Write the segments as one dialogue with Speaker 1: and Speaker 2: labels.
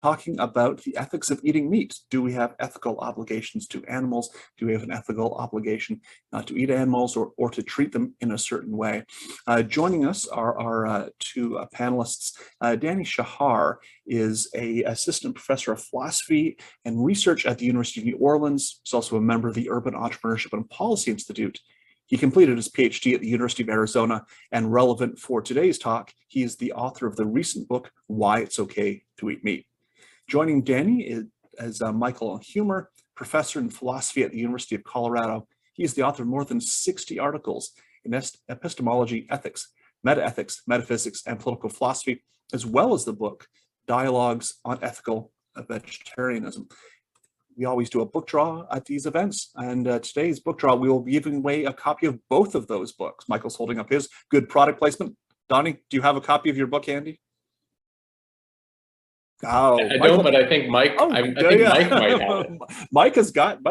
Speaker 1: talking about the ethics of eating meat. Do we have ethical obligations to animals? Do we have an ethical obligation not to eat animals or to treat them in a certain way? Joining us are our two panelists. Danny Shahar is an assistant professor of philosophy and research at the University of New Orleans. He's also a member of the Urban Entrepreneurship and Policy Institute. He completed his PhD at the University of Arizona, and relevant for today's talk, he is the author of the recent book, Why It's Okay to Eat Meat. Joining Danny is Michael Huemer, professor in philosophy at the University of Colorado. He is the author of more than 60 articles in epistemology, ethics, metaethics, metaphysics, and political philosophy, as well as the book, Dialogues on Ethical Vegetarianism. We always do a book draw at these events, and today's book draw, we will be giving away a copy of both of those books. Michael's holding up his. Good product placement. Donny, do you have a copy of your book handy?
Speaker 2: Oh, I don't, but I think Mike. I think Mike might have it.
Speaker 1: Mike has got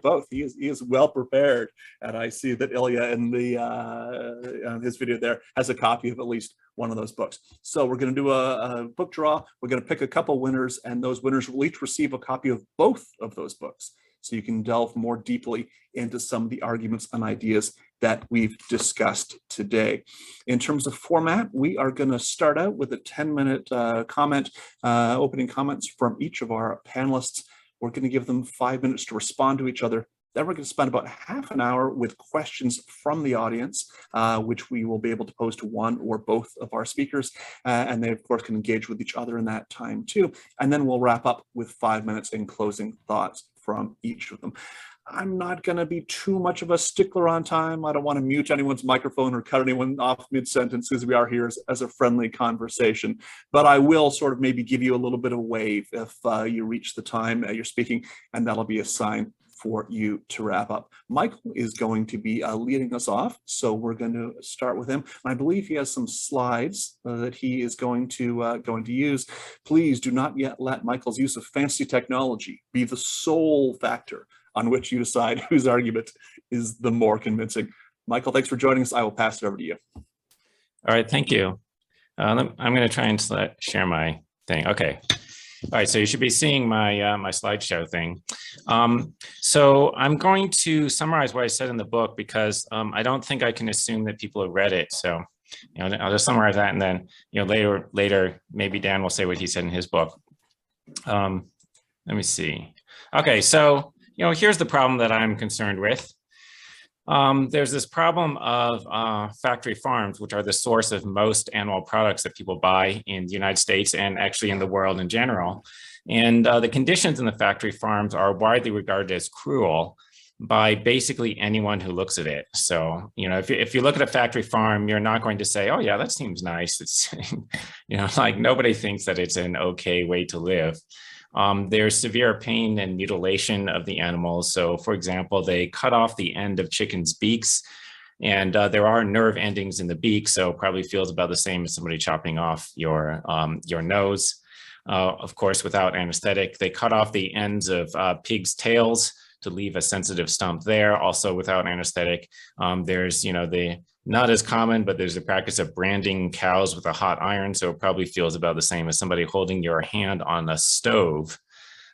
Speaker 1: both. He is well prepared, and I see that Ilya in the his video there has a copy of at least one of those books. So we're going to do a book draw. We're going to pick a couple winners, and those winners will each receive a copy of both of those books, so you can delve more deeply into some of the arguments and ideas that we've discussed today. In terms of format, we are going to start out with a 10-minute opening comments from each of our panelists. We're going to give them 5 minutes to respond to each other. Then we're going to spend about half an hour with questions from the audience, which we will be able to pose to one or both of our speakers. And they, of course, can engage with each other in that time, too. And then we'll wrap up with 5 minutes in closing thoughts from each of them. I'm not going to be too much of a stickler on time. I don't want to mute anyone's microphone or cut anyone off mid-sentence, because we are here as a friendly conversation. But I will sort of maybe give you a little bit of a wave if you reach the time you're speaking, and that'll be a sign for you to wrap up. Michael is going to be leading us off, so we're going to start with him. And I believe he has some slides that he is going to use. Please do not yet let Michael's use of fancy technology be the sole factor on which you decide whose argument is the more convincing. Michael, thanks for joining us. I will pass it over to you.
Speaker 3: All right, thank you. I'm going to try and share my thing. Okay. All right, so you should be seeing my my slideshow thing. So I'm going to summarize what I said in the book, because I don't think I can assume that people have read it. So I'll just summarize that, and then later maybe Dan will say what he said in his book. Let me see. Okay, so here's the problem that I'm concerned with. There's this problem of factory farms, which are the source of most animal products that people buy in the United States and actually in the world in general. And the conditions in the factory farms are widely regarded as cruel by basically anyone who looks at it. So, if you look at a factory farm, you're not going to say, oh yeah, that seems nice. It's, like nobody thinks that it's an okay way to live. There's severe pain and mutilation of the animals. So, for example, they cut off the end of chickens' beaks, and there are nerve endings in the beak, so probably feels about the same as somebody chopping off your nose. Of course, without anesthetic. They cut off the ends of pigs' tails to leave a sensitive stump there, also without anesthetic. There's, not as common, but there's a practice of branding cows with a hot iron, so it probably feels about the same as somebody holding your hand on a stove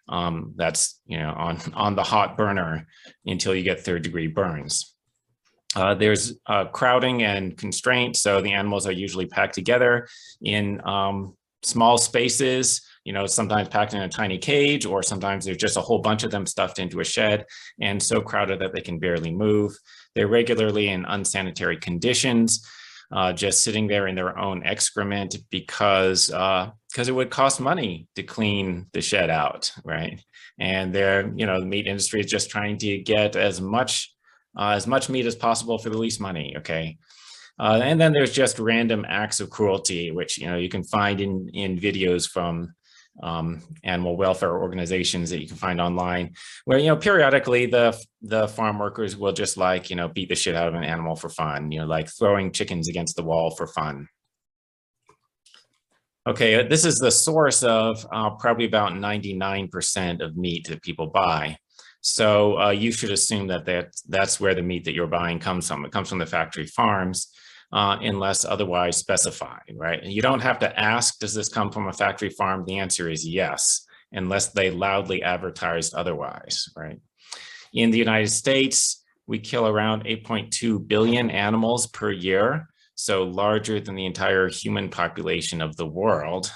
Speaker 3: that's on the hot burner until you get third-degree burns. There's crowding and constraint, so the animals are usually packed together in small spaces, sometimes packed in a tiny cage, or sometimes there's just a whole bunch of them stuffed into a shed and so crowded that they can barely move. They're regularly in unsanitary conditions, just sitting there in their own excrement because it would cost money to clean the shed out, right? And the meat industry is just trying to get as much meat as possible for the least money, okay? And then there's just random acts of cruelty, which you can find in videos from animal welfare organizations that you can find online, where periodically the farm workers will just beat the shit out of an animal for fun, like throwing chickens against the wall for fun. Okay, this is the source of probably about 99% of meat that people buy. So you should assume that that's where the meat that you're buying comes from. It comes from the factory farms. unless otherwise specified, right? And you don't have to ask, does this come from a factory farm? The answer is yes, unless they loudly advertised otherwise, right? In the United States, we kill around 8.2 billion animals per year, so larger than the entire human population of the world,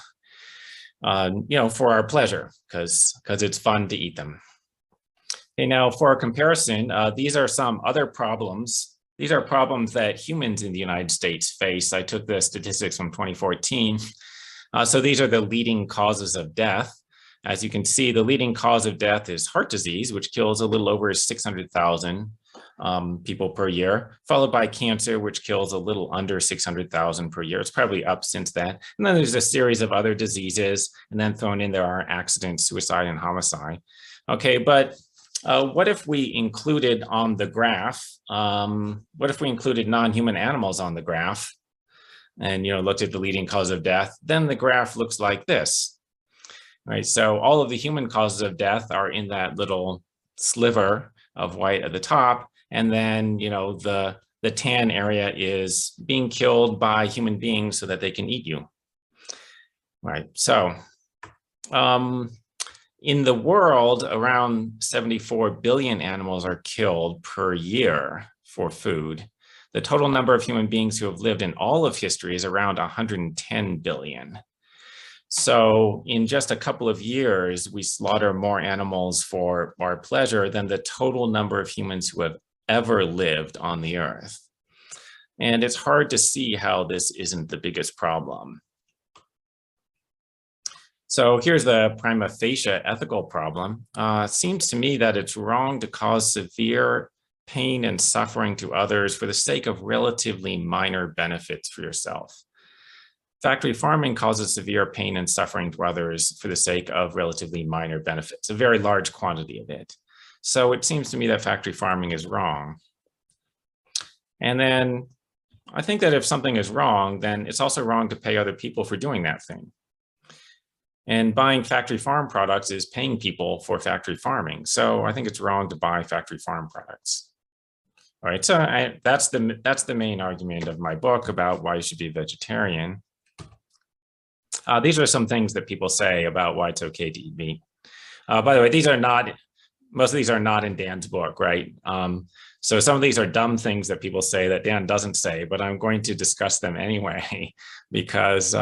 Speaker 3: for our pleasure, because it's fun to eat them. Okay, now for a comparison, these are some other problems. These are problems that humans in the United States face. I took the statistics from 2014. So these are the leading causes of death. As you can see, the leading cause of death is heart disease, which kills a little over 600,000 people per year, followed by cancer, which kills a little under 600,000 per year. It's probably up since then. And then there's a series of other diseases, and then thrown in there are accidents, suicide, and homicide. Okay, but what if we included on the graph, what if we included non-human animals on the graph and, looked at the leading cause of death? Then the graph looks like this, right? So all of the human causes of death are in that little sliver of white at the top. And then, the tan area is being killed by human beings so that they can eat you, right? So, in the world, around 74 billion animals are killed per year for food. The total number of human beings who have lived in all of history is around 110 billion. So in just a couple of years, we slaughter more animals for our pleasure than the total number of humans who have ever lived on the earth. And it's hard to see how this isn't the biggest problem. So here's the prima facie ethical problem. It seems to me that it's wrong to cause severe pain and suffering to others for the sake of relatively minor benefits for yourself. Factory farming causes severe pain and suffering to others for the sake of relatively minor benefits, a very large quantity of it. So it seems to me that factory farming is wrong. And then I think that if something is wrong, then it's also wrong to pay other people for doing that thing. And buying factory farm products is paying people for factory farming. So I think it's wrong to buy factory farm products. All right, so that's the main argument of my book about why you should be vegetarian. These are some things that people say about why it's okay to eat meat. By the way, most of these are not in Dan's book, right? So some of these are dumb things that people say that Dan doesn't say, but I'm going to discuss them anyway, because,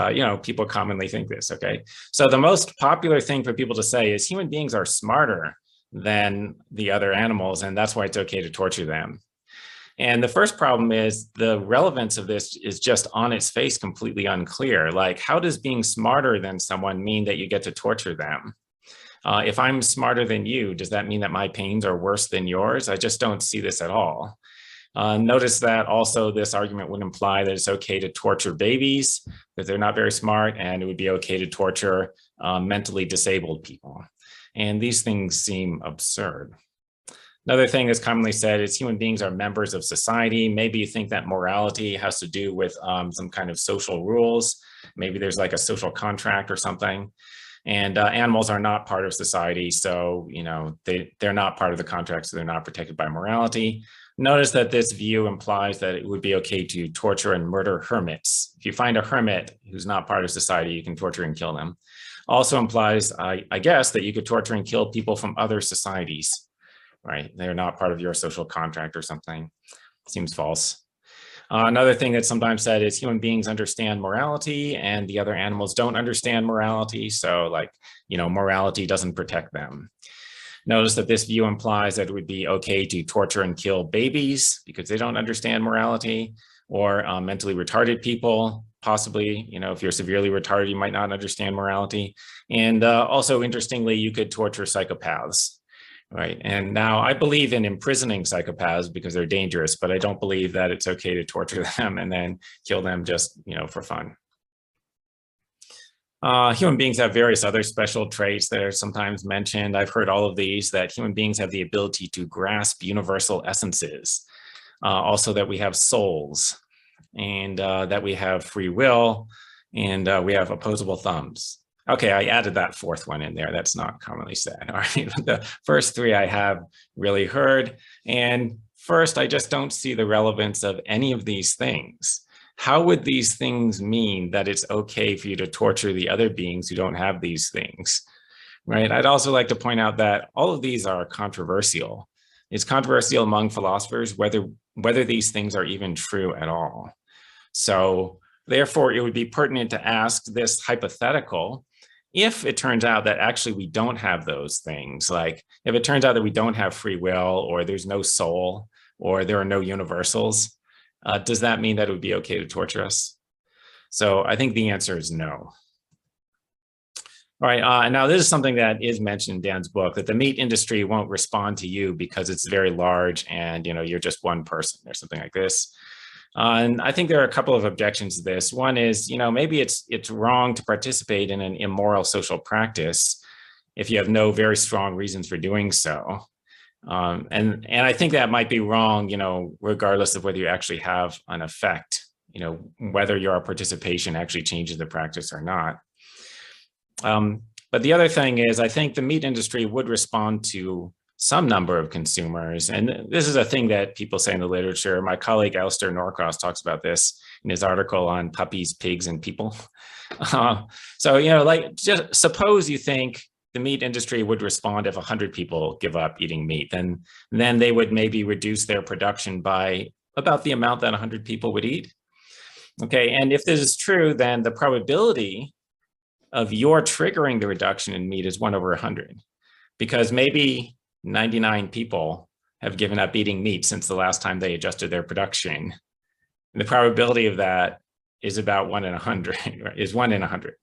Speaker 3: people commonly think this, okay? So the most popular thing for people to say is human beings are smarter than the other animals, and that's why it's okay to torture them. And the first problem is the relevance of this is just on its face completely unclear. Like, how does being smarter than someone mean that you get to torture them? If I'm smarter than you, does that mean that my pains are worse than yours? I just don't see this at all. Notice that also this argument would imply that it's okay to torture babies, that they're not very smart, and it would be okay to torture mentally disabled people. And these things seem absurd. Another thing that's commonly said is human beings are members of society. Maybe you think that morality has to do with some kind of social rules. Maybe there's like a social contract or something. And animals are not part of society, so they're not part of the contract, so they're not protected by morality. Notice that this view implies that it would be okay to torture and murder hermits. If you find a hermit who's not part of society, you can torture and kill them. Also implies, I guess, that you could torture and kill people from other societies, right? They're not part of your social contract or something. Seems false. Another thing that's sometimes said is human beings understand morality and the other animals don't understand morality. So morality doesn't protect them. Notice that this view implies that it would be okay to torture and kill babies because they don't understand morality, or mentally retarded people. Possibly, if you're severely retarded, you might not understand morality. And also, interestingly, you could torture psychopaths. Right. And now I believe in imprisoning psychopaths because they're dangerous, but I don't believe that it's okay to torture them and then kill them just, for fun. Human beings have various other special traits that are sometimes mentioned. I've heard all of these, that human beings have the ability to grasp universal essences. Also that we have souls, and that we have free will, and we have opposable thumbs. Okay, I added that fourth one in there. That's not commonly said. All right, the first three I have really heard. And first, I just don't see the relevance of any of these things. how would these things mean that it's okay for you to torture the other beings who don't have these things, right? I'd also like to point out that all of these are controversial. It's controversial among philosophers whether these things are even true at all. So therefore, it would be pertinent to ask this hypothetical: if it turns out that actually we don't have those things, like if it turns out that we don't have free will, or there's no soul, or there are no universals, does that mean that it would be okay to torture us? So I think the answer is no. All right, now this is something that is mentioned in Dan's book, that the meat industry won't respond to you because it's very large and you're just one person or something like this. And I think there are a couple of objections to this. One is, maybe it's wrong to participate in an immoral social practice if you have no very strong reasons for doing so. And I think that might be wrong, regardless of whether you actually have an effect, whether your participation actually changes the practice or not. But the other thing is, I think the meat industry would respond to some number of consumers. And this is a thing that people say in the literature. My colleague Alistair Norcross talks about this in his article on puppies, pigs, and people. So, just suppose you think the meat industry would respond if 100 people give up eating meat, then they would maybe reduce their production by about the amount that 100 people would eat. Okay, and if this is true, then the probability of your triggering the reduction in meat is 1 over 100, because maybe 99 people have given up eating meat since the last time they adjusted their production. And the probability of that is about 1 in 100, is 1 in 100,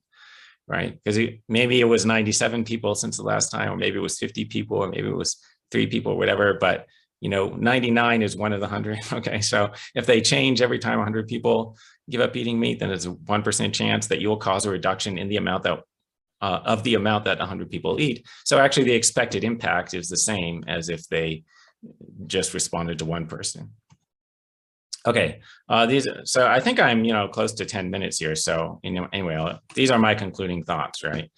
Speaker 3: right? Because maybe it was 97 people since the last time, or maybe it was 50 people, or maybe it was 3 people, or whatever, but 99 is 1 in 100. Okay, so if they change every time 100 people give up eating meat, then it's a 1% chance that you'll cause a reduction in the amount that of the amount that 100 people eat. So actually the expected impact is the same as if they just responded to one person. Okay, so I think I'm close to 10 minutes here. So anyway, these are my concluding thoughts, right?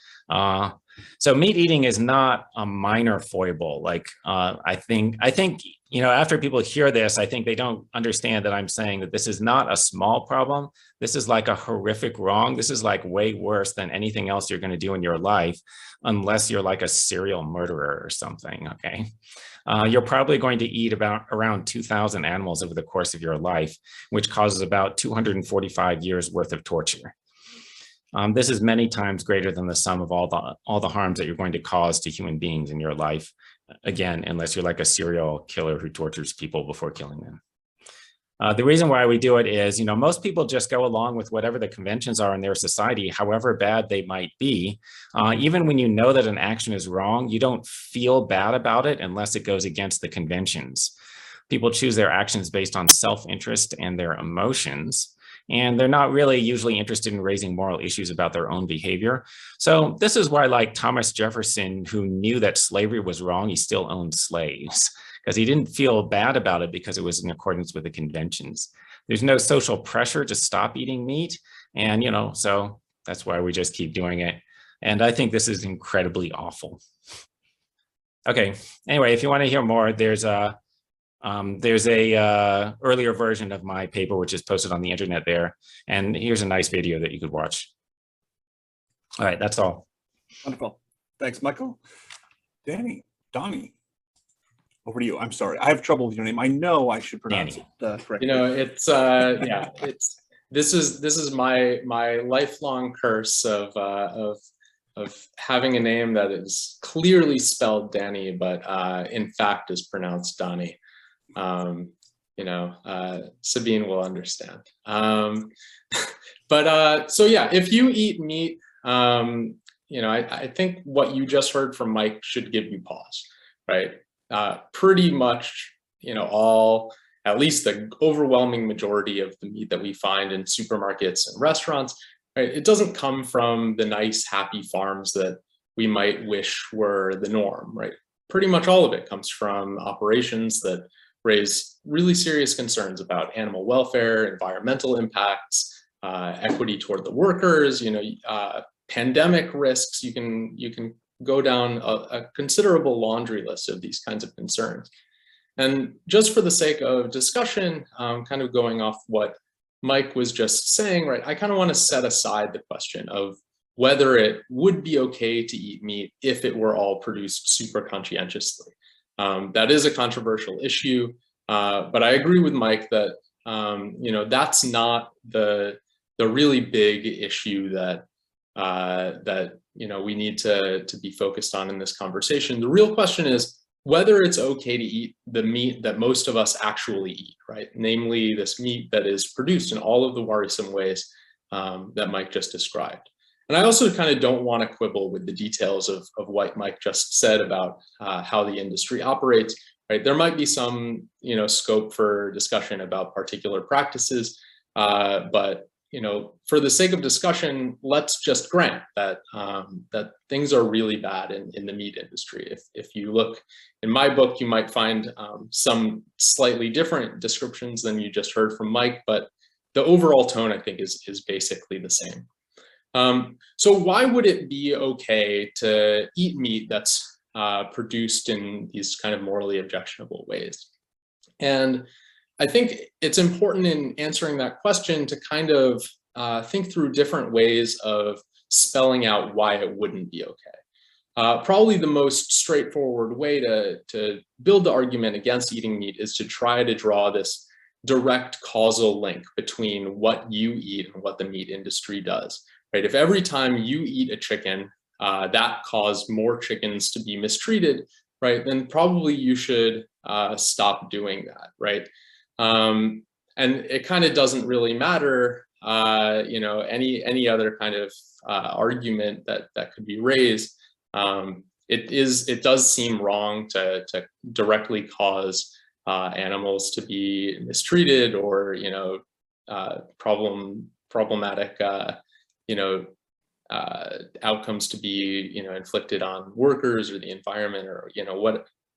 Speaker 3: So meat eating is not a minor foible. Like I think after people hear this, I think they don't understand that I'm saying that this is not a small problem. This is like a horrific wrong. This is like way worse than anything else you're going to do in your life, unless you're like a serial murderer or something. Okay, you're probably going to eat around 2,000 animals over the course of your life, which causes about 245 years worth of torture. This is many times greater than the sum of all the harms that you're going to cause to human beings in your life. Again, unless you're like a serial killer who tortures people before killing them. The reason why we do it is, most people just go along with whatever the conventions are in their society, however bad they might be. Even when you know that an action is wrong, you don't feel bad about it unless it goes against the conventions. People choose their actions based on self-interest and their emotions. And they're not really usually interested in raising moral issues about their own behavior. So this is why, like Thomas Jefferson, who knew that slavery was wrong, he still owned slaves, because he didn't feel bad about it because it was in accordance with the conventions. There's no social pressure to stop eating meat. And, so that's why we just keep doing it. And I think this is incredibly awful. Okay, anyway, if you want to hear more, there's a earlier version of my paper, which is posted on the internet there. And here's a nice video that you could watch. All right, that's all.
Speaker 1: Wonderful. Thanks, Michael. Donny, over to you. I'm sorry, I have trouble with your name. I know I should pronounce it correctly.
Speaker 2: This is my lifelong curse of having a name that is clearly spelled Danny, but in fact is pronounced Donny. Sabine will understand. So yeah, if you eat meat, I think what you just heard from Mike should give you pause, right? Pretty much, at least the overwhelming majority of the meat that we find in supermarkets and restaurants, right, it doesn't come from the nice, happy farms that we might wish were the norm, right? Pretty much all of it comes from operations that raise really serious concerns about animal welfare, environmental impacts, equity toward the workers, pandemic risks. You can go down a considerable laundry list of these kinds of concerns. And just for the sake of discussion, kind of going off what Mike was just saying, right, I kind of want to set aside the question of whether it would be okay to eat meat if it were all produced super conscientiously. That is a controversial issue, but I agree with Mike that that's not the really big issue that we need to be focused on in this conversation. The real question is whether it's okay to eat the meat that most of us actually eat, right? Namely, this meat that is produced in all of the worrisome ways that Mike just described. And I also kind of don't want to quibble with the details of what Mike just said about how the industry operates, right? There might be some, scope for discussion about particular practices, but for the sake of discussion, let's just grant that that things are really bad in the meat industry. If you look in my book, you might find some slightly different descriptions than you just heard from Mike, but the overall tone, I think, is basically the same. So why would it be okay to eat meat that's produced in these kind of morally objectionable ways? And I think it's important in answering that question to kind of think through different ways of spelling out why it wouldn't be okay. Probably the most straightforward way to build the argument against eating meat is to try to draw this direct causal link between what you eat and what the meat industry does. Right? If every time you eat a chicken, that caused more chickens to be mistreated, right? Then probably you should stop doing that, right? And it kind of doesn't really matter, any other kind of argument that could be raised. It does seem wrong to directly cause animals to be mistreated or problematic outcomes to be inflicted on workers or the environment or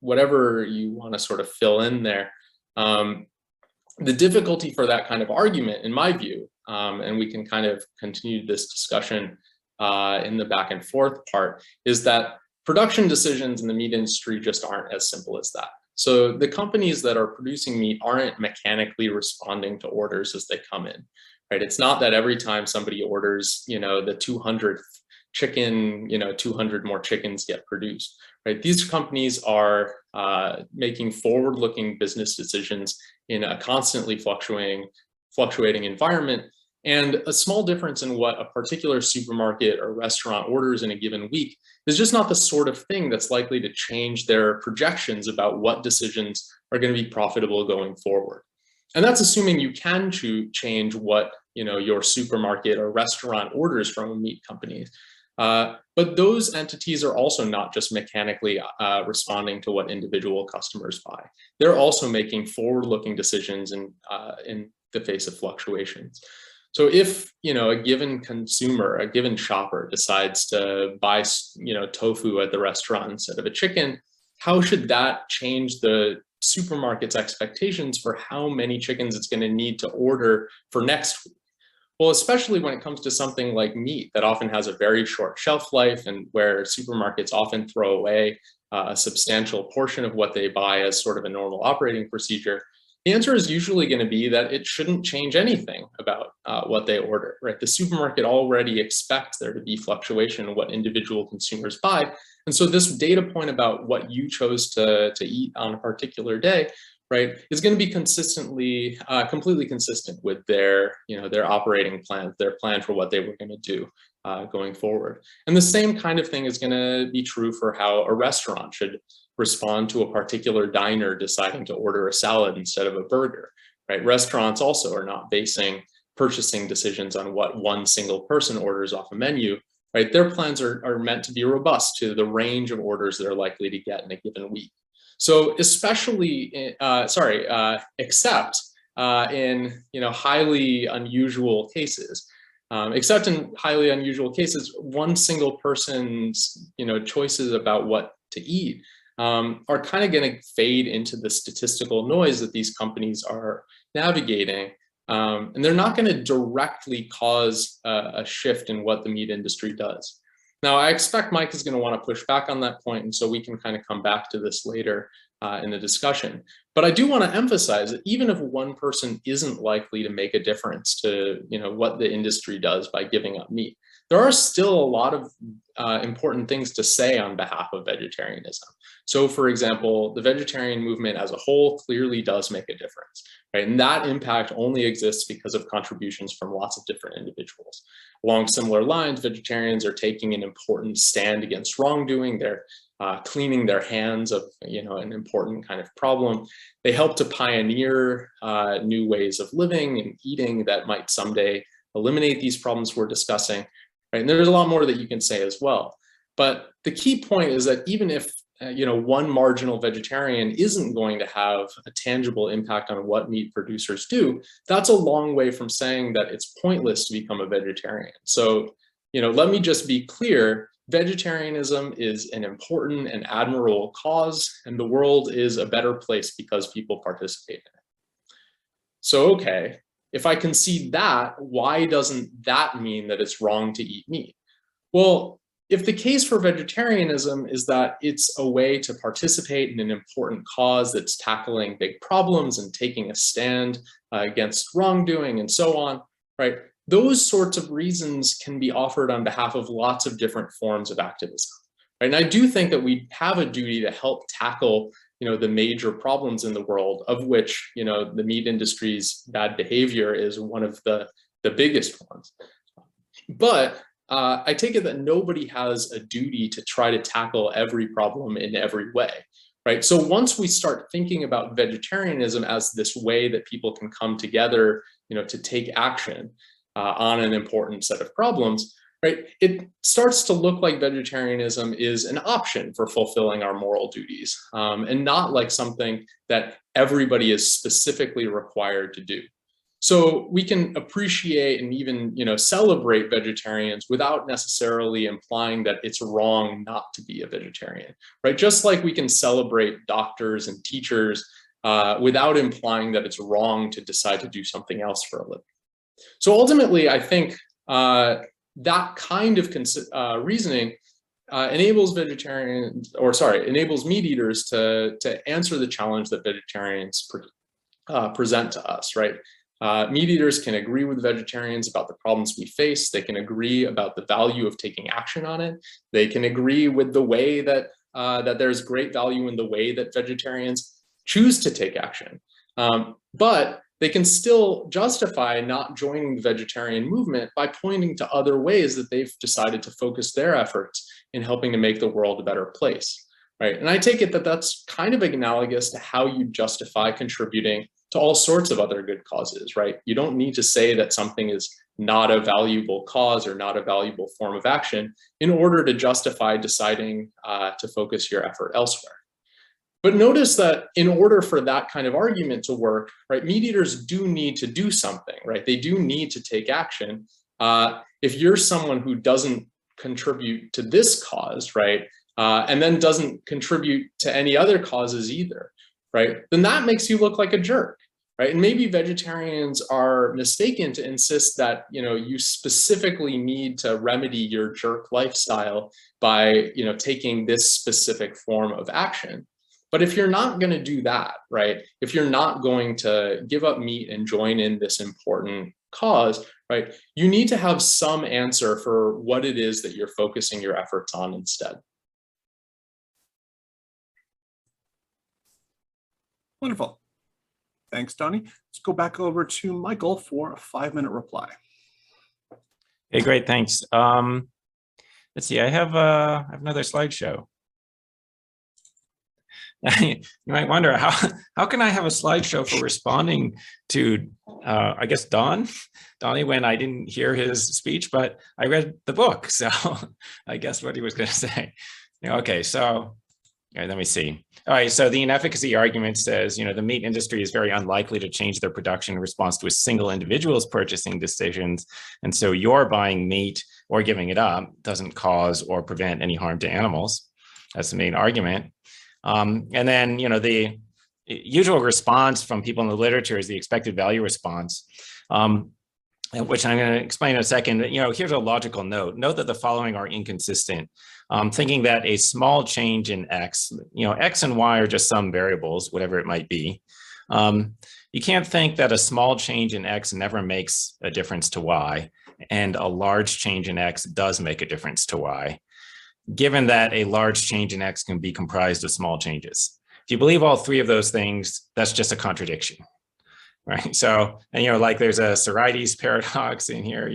Speaker 2: whatever you want to sort of fill in there. The difficulty for that kind of argument, in my view, and we can kind of continue this discussion in the back and forth part, is that production decisions in the meat industry just aren't as simple as that. So the companies that are producing meat aren't mechanically responding to orders as they come in, right? It's not that every time somebody orders, the 200th chicken, 200 more chickens get produced, right? These companies are making forward-looking business decisions in a constantly fluctuating environment. And a small difference in what a particular supermarket or restaurant orders in a given week is just not the sort of thing that's likely to change their projections about what decisions are going to be profitable going forward. And that's assuming you can change what your supermarket or restaurant orders from meat companies. But those entities are also not just mechanically responding to what individual customers buy. They're also making forward-looking decisions in the face of fluctuations. So if a given consumer, a given shopper decides to buy tofu at the restaurant instead of a chicken, how should that change the supermarket's expectations for how many chickens it's going to need to order for next week? Well, especially when it comes to something like meat that often has a very short shelf life and where supermarkets often throw away a substantial portion of what they buy as sort of a normal operating procedure, the answer is usually going to be that it shouldn't change anything about what they order, right? The supermarket already expects there to be fluctuation in what individual consumers buy. And so this data point about what you chose to eat on a particular day, right, is going to be completely consistent with their operating plan, their plan for what they were going to do going forward. And the same kind of thing is going to be true for how a restaurant should respond to a particular diner deciding to order a salad instead of a burger, right? Restaurants also are not basing purchasing decisions on what one single person orders off a menu, right? Their plans are meant to be robust to the range of orders they're likely to get in a given week. So especially, except in highly unusual cases, one single person's choices about what to eat are kind of going to fade into the statistical noise that these companies are navigating. And they're not going to directly cause a shift in what the meat industry does. Now, I expect Mike is going to want to push back on that point, and so we can kind of come back to this later. in the discussion. But I do want to emphasize that even if one person isn't likely to make a difference to what the industry does by giving up meat, there are still a lot of important things to say on behalf of vegetarianism. So, for example, the vegetarian movement as a whole clearly does make a difference, right? And that impact only exists because of contributions from lots of different individuals. Along similar lines, vegetarians are taking an important stand against wrongdoing. They're cleaning their hands of an important kind of problem. They help to pioneer new ways of living and eating that might someday eliminate these problems we're discussing. Right? And there's a lot more that you can say as well. But the key point is that even if one marginal vegetarian isn't going to have a tangible impact on what meat producers do, that's a long way from saying that it's pointless to become a vegetarian. So, let me just be clear. Vegetarianism is an important and admirable cause, and the world is a better place because people participate in it. So, okay, if I concede that, why doesn't that mean that it's wrong to eat meat? Well, if the case for vegetarianism is that it's a way to participate in an important cause that's tackling big problems and taking a stand against wrongdoing and so on, right? Those sorts of reasons can be offered on behalf of lots of different forms of activism. Right? And I do think that we have a duty to help tackle the major problems in the world, of which the meat industry's bad behavior is one of the biggest ones. But I take it that nobody has a duty to try to tackle every problem in every way, right? So once we start thinking about vegetarianism as this way that people can come together, to take action on an important set of problems, right? It starts to look like vegetarianism is an option for fulfilling our moral duties, and not like something that everybody is specifically required to do. So we can appreciate and even celebrate vegetarians without necessarily implying that it's wrong not to be a vegetarian, right? Just like we can celebrate doctors and teachers without implying that it's wrong to decide to do something else for a living. So ultimately, I think that kind of reasoning enables enables meat eaters to answer the challenge that vegetarians present to us, right? Meat eaters can agree with vegetarians about the problems we face. They can agree about the value of taking action on it. They can agree with the way that there's great value in the way that vegetarians choose to take action. But they can still justify not joining the vegetarian movement by pointing to other ways that they've decided to focus their efforts in helping to make the world a better place, right? And I take it that that's kind of analogous to how you justify contributing to all sorts of other good causes, right? You don't need to say that something is not a valuable cause or not a valuable form of action in order to justify deciding to focus your effort elsewhere. But notice that in order for that kind of argument to work, right, meat eaters do need to do something, right? They do need to take action. If you're someone who doesn't contribute to this cause, right, and then doesn't contribute to any other causes either, right, then that makes you look like a jerk, right? And maybe vegetarians are mistaken to insist that, you specifically need to remedy your jerk lifestyle by, taking this specific form of action. But if you're not going to do that, right, if you're not going to give up meat and join in this important cause, right, you need to have some answer for what it is that you're focusing your efforts on instead.
Speaker 1: Wonderful. Thanks, Donny. Let's go back over to Michael for a 5-minute reply.
Speaker 3: Hey, great, thanks. Let's see, I have another slideshow. You might wonder, how can I have a slideshow for responding to, I guess, Donny, when I didn't hear his speech, but I read the book, so I guess what he was going to say. Okay, so all right, let me see. All right, so the inefficacy argument says, the meat industry is very unlikely to change their production in response to a single individual's purchasing decisions, and so your buying meat or giving it up doesn't cause or prevent any harm to animals. That's the main argument. And then, the usual response from people in the literature is the expected value response. which I'm going to explain in a second. Here's a logical note. Note that the following are inconsistent. Thinking that a small change in X, X and Y are just some variables, whatever it might be. You can't think that a small change in X never makes a difference to Y, and a large change in X does make a difference to Y, given that a large change in X can be comprised of small changes. If you believe all three of those things, that's just a contradiction. Right. So, and, like there's a Sorites paradox in here,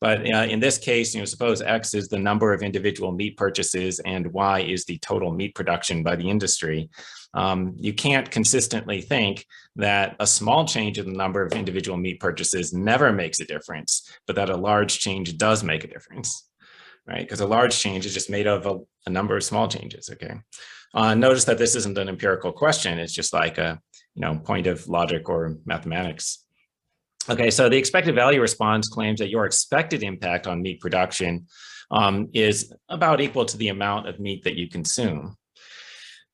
Speaker 3: but in this case, suppose X is the number of individual meat purchases and Y is the total meat production by the industry. You can't consistently think that a small change in the number of individual meat purchases never makes a difference, but that a large change does make a difference, right? Because a large change is just made of a number of small changes, okay? Notice that this isn't an empirical question. It's just like a point of logic or mathematics. Okay, so the expected value response claims that your expected impact on meat production is about equal to the amount of meat that you consume.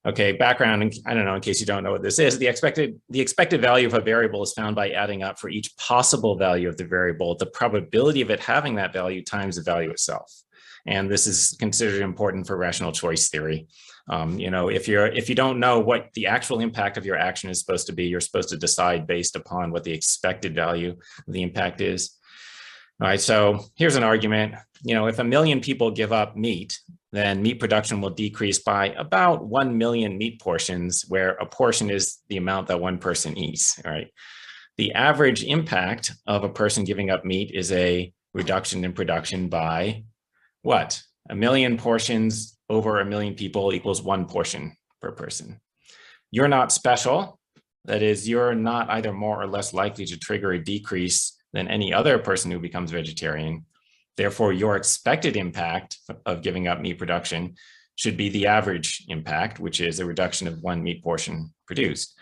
Speaker 3: Okay, background, I don't know, in case you don't know what this is, the expected value of a variable is found by adding up for each possible value of the variable, the probability of it having that value times the value itself. And this is considered important for rational choice theory. If you don't know what the actual impact of your action is supposed to be, you're supposed to decide based upon what the expected value of the impact is. All right, so here's an argument. If 1 million people give up meat, then meat production will decrease by about 1 million meat portions, where a portion is the amount that one person eats. All right. The average impact of a person giving up meat is a reduction in production by what? 1 million portions over 1 million people equals 1 portion per person. You're not special. That is, you're not either more or less likely to trigger a decrease than any other person who becomes vegetarian. Therefore, your expected impact of giving up meat production should be the average impact, which is a reduction of 1 meat portion produced.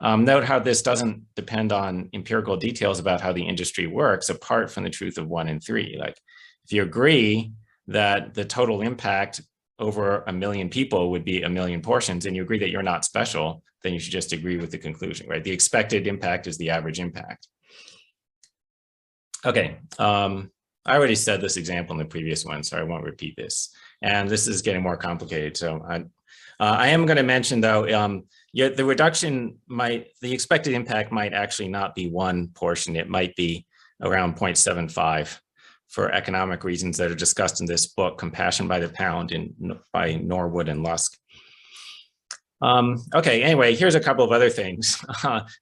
Speaker 3: Note how this doesn't depend on empirical details about how the industry works, apart from the truth of 1 and 3. Like, if you agree that the total impact over 1 million people would be 1 million portions, and you agree that you're not special, then you should just agree with the conclusion, right? The expected impact is the average impact. Okay, I already said this example in the previous one, so I won't repeat this. And this is getting more complicated. So I am going to mention, though, the reduction the expected impact might actually not be 1 portion. It might be around 0.75 for economic reasons that are discussed in this book, Compassion by the Pound, by Norwood and Lusk. Okay, anyway, here's a couple of other things.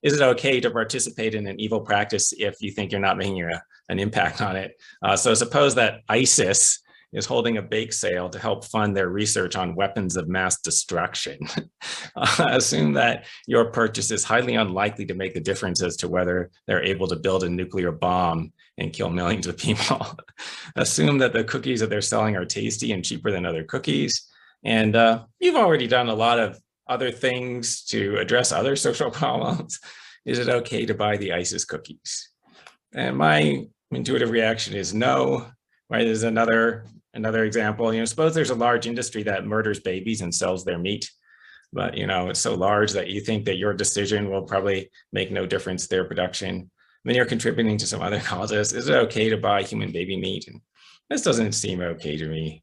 Speaker 3: Is it okay to participate in an evil practice if you think you're not making an impact on it? So suppose that ISIS is holding a bake sale to help fund their research on weapons of mass destruction. Assume that your purchase is highly unlikely to make a difference as to whether they're able to build a nuclear bomb and kill millions of people. Assume that the cookies that they're selling are tasty and cheaper than other cookies. And you've already done a lot of other things to address other social problems. Is it okay to buy the ISIS cookies? And my intuitive reaction is no. Right? There's another example. Suppose there's a large industry that murders babies and sells their meat, but it's so large that you think that your decision will probably make no difference to their production. Then you're contributing to some other causes. Is it okay to buy human baby meat? And this doesn't seem okay to me.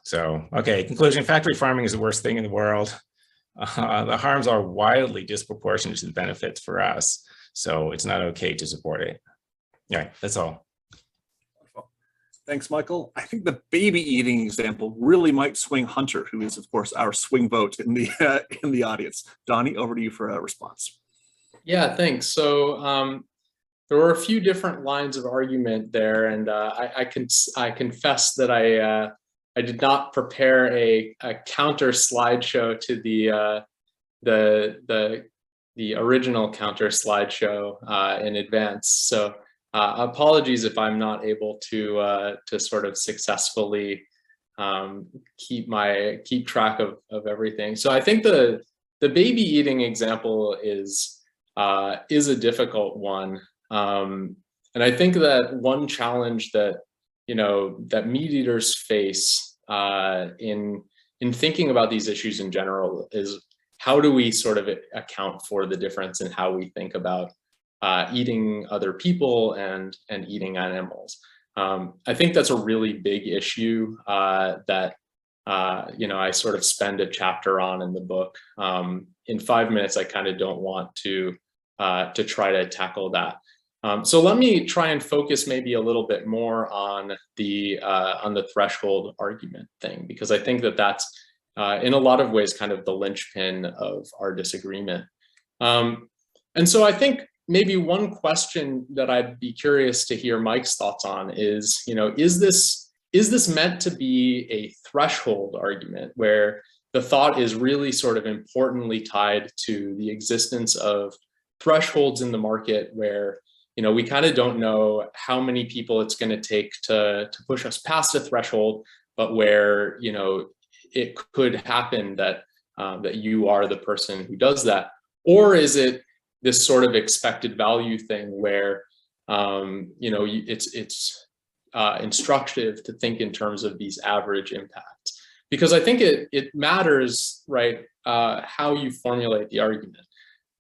Speaker 3: So, okay, conclusion, factory farming is the worst thing in the world. The harms are wildly disproportionate to the benefits for us. So it's not okay to support it. All right, that's all.
Speaker 1: Thanks, Michael. I think the baby eating example really might swing Hunter, who is, of course, our swing vote in the audience. Donny, over to you for a response.
Speaker 2: Yeah, thanks. So there were a few different lines of argument there, and I confess that I did not prepare a counter slideshow to the original counter slideshow in advance. So apologies if I'm not able to sort of successfully keep track of everything. So I think the baby eating example is a difficult one, and I think that one challenge that that meat eaters face in thinking about these issues in general is how do we sort of account for the difference in how we think about eating other people and eating animals. I think that's a really big issue that I sort of spend a chapter on in the book. In 5 minutes, I kind of don't want to try to tackle that. So let me try and focus maybe a little bit more on the threshold argument thing, because I think that that's in a lot of ways kind of the linchpin of our disagreement. And so I think maybe one question that I'd be curious to hear Mike's thoughts on is, is this meant to be a threshold argument where the thought is really sort of importantly tied to the existence of thresholds in the market where, we kind of don't know how many people it's going to take to push us past a threshold, but where, it could happen that that you are the person who does that? Or is it this sort of expected value thing where, it's instructive to think in terms of these average impacts? Because I think it matters, right, how you formulate the argument.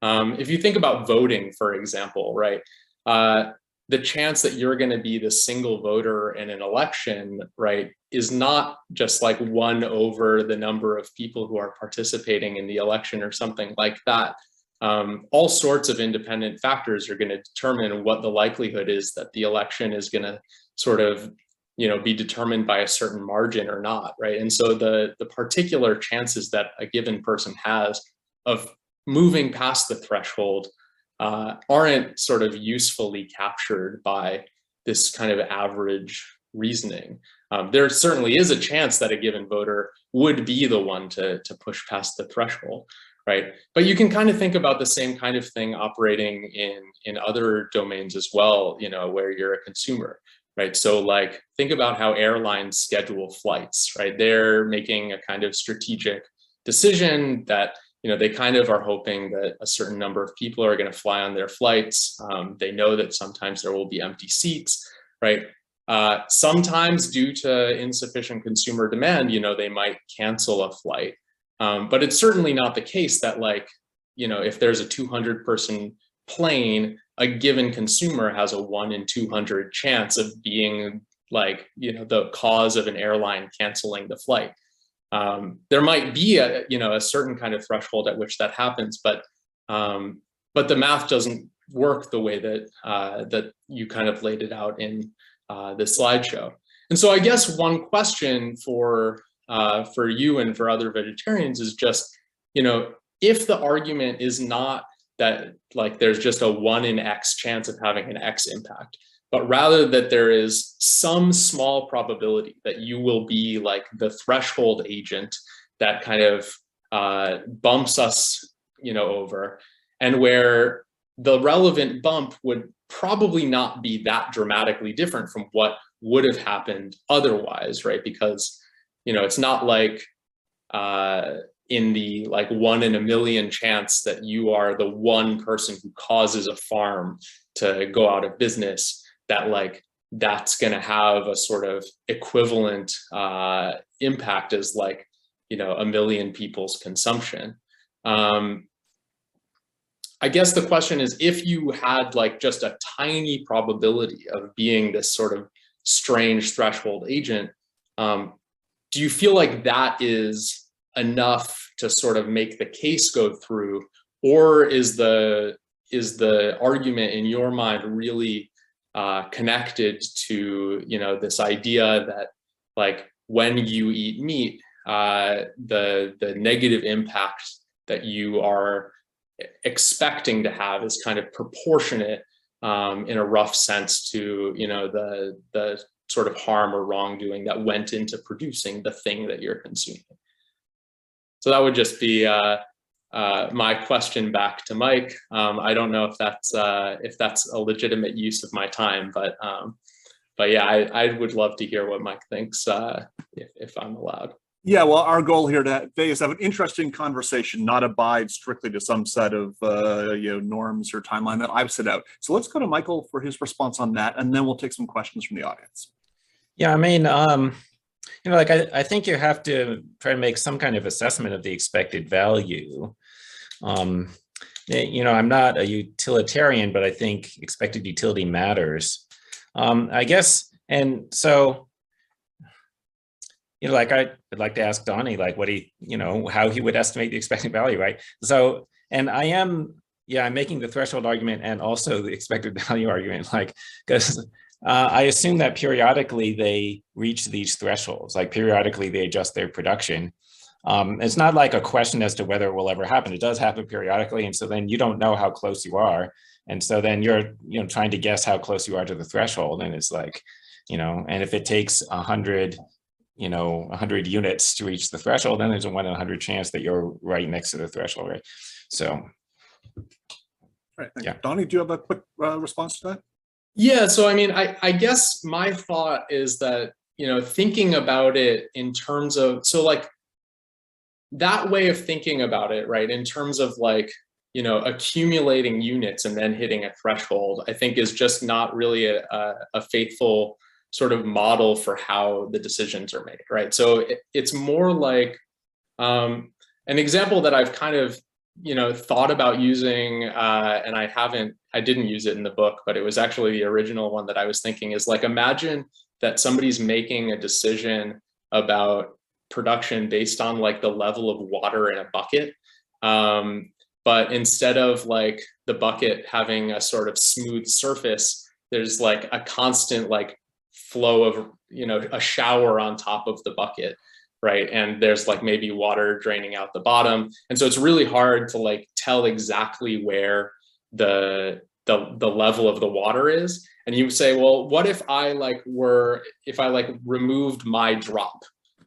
Speaker 2: If you think about voting, for example, right, the chance that you're going to be the single voter in an election, right, is not just like 1 over the number of people who are participating in the election or something like that. All sorts of independent factors are going to determine what the likelihood is that the election is going to sort of, be determined by a certain margin or not, right? And so the particular chances that a given person has of moving past the threshold aren't sort of usefully captured by this kind of average reasoning. There certainly is a chance that a given voter would be the one to push past the threshold, right? But you can kind of think about the same kind of thing operating in other domains as well, where you're a consumer, right? So like, think about how airlines schedule flights, right? They're making a kind of strategic decision that they kind of are hoping that a certain number of people are going to fly on their flights. They know that sometimes there will be empty seats, right? Sometimes due to insufficient consumer demand, they might cancel a flight. But it's certainly not the case that if there's a 200-person plane, a given consumer has a 1 in 200 chance of being the cause of an airline canceling the flight. There might be a certain kind of threshold at which that happens, but the math doesn't work the way that you kind of laid it out in the slideshow. And so I guess one question for you and for other vegetarians is just, if the argument is not that there's just a 1 in X chance of having an X impact, but rather that there is some small probability that you will be the threshold agent that kind of bumps us, over, and where the relevant bump would probably not be that dramatically different from what would have happened otherwise, right? Because, it's not like in the 1 in a million chance that you are the one person who causes a farm to go out of business, that that's going to have a sort of equivalent impact as a million people's consumption. I guess the question is, if you had just a tiny probability of being this sort of strange threshold agent, do you feel like that is enough to sort of make the case go through, or is the argument in your mind really connected to this idea that when you eat meat, the negative impact that you are expecting to have is kind of proportionate in a rough sense to the sort of harm or wrongdoing that went into producing the thing that you're consuming? So that would just be my question back to Mike. I don't know if that's a legitimate use of my time, but yeah, I would love to hear what Mike thinks if I'm allowed.
Speaker 1: Yeah, well, our goal here today is to have an interesting conversation, not abide strictly to some set of norms or timeline that I've set out. So let's go to Michael for his response on that, and then we'll take some questions from the audience.
Speaker 3: Yeah, I mean, I think you have to try to make some kind of assessment of the expected value. I'm not a utilitarian, but I think expected utility matters. I guess, and so, like I'd like to ask Donny, like what he, how he would estimate the expected value, right? So, and I'm making the threshold argument and also the expected value argument, like, because I assume that periodically they reach these thresholds, like periodically they adjust their production. It's not like a question as to whether it will ever happen. It does happen periodically. And so then you don't know how close you are. And so then you're, trying to guess how close you are to the threshold. And it's like, and if it takes 100 units to reach the threshold, then there's a 1 in 100 chance that you're right next to the threshold, right? So.
Speaker 1: Right. Yeah. Donny, do you have a quick response to that?
Speaker 2: Yeah. So, I mean, I guess my thought is that, thinking about it in terms of, so like, that way of thinking about it, right, in terms of like, accumulating units and then hitting a threshold, I think is just not really a faithful sort of model for how the decisions are made, right? So it's more like an example that I've kind of, thought about using, and I didn't use it in the book, but it was actually the original one that I was thinking is like, imagine that somebody's making a decision about production based on like the level of water in a bucket. But instead of like the bucket having a sort of smooth surface, there's like a constant like flow of, a shower on top of the bucket, right? And there's like maybe water draining out the bottom. And so it's really hard to like tell exactly where the level of the water is. And you say, well, what if I removed my drop,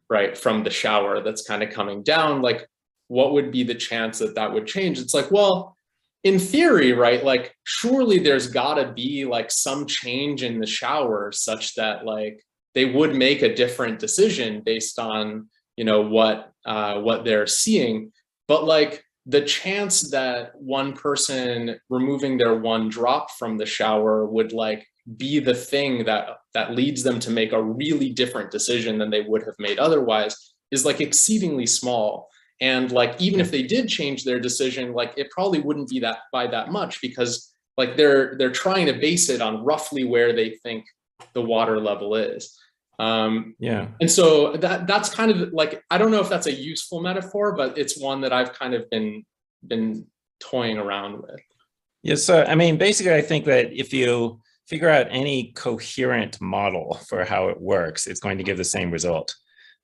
Speaker 2: right, from the shower that's kind of coming down, like what would be the chance that that would change? It's like, well, in theory, right, like surely there's gotta be like some change in the shower such that like they would make a different decision based on, what they're seeing. But like the chance that one person removing their one drop from the shower would like be the thing that leads them to make a really different decision than they would have made otherwise is like exceedingly small. And like, even if they did change their decision, like it probably wouldn't be that by that much, because like they're trying to base it on roughly where they think the water level is. And so that's kind of like, I don't know if that's a useful metaphor, but it's one that I've kind of been toying around with.
Speaker 3: Yes. I mean, basically, I think that if you figure out any coherent model for how it works, it's going to give the same result,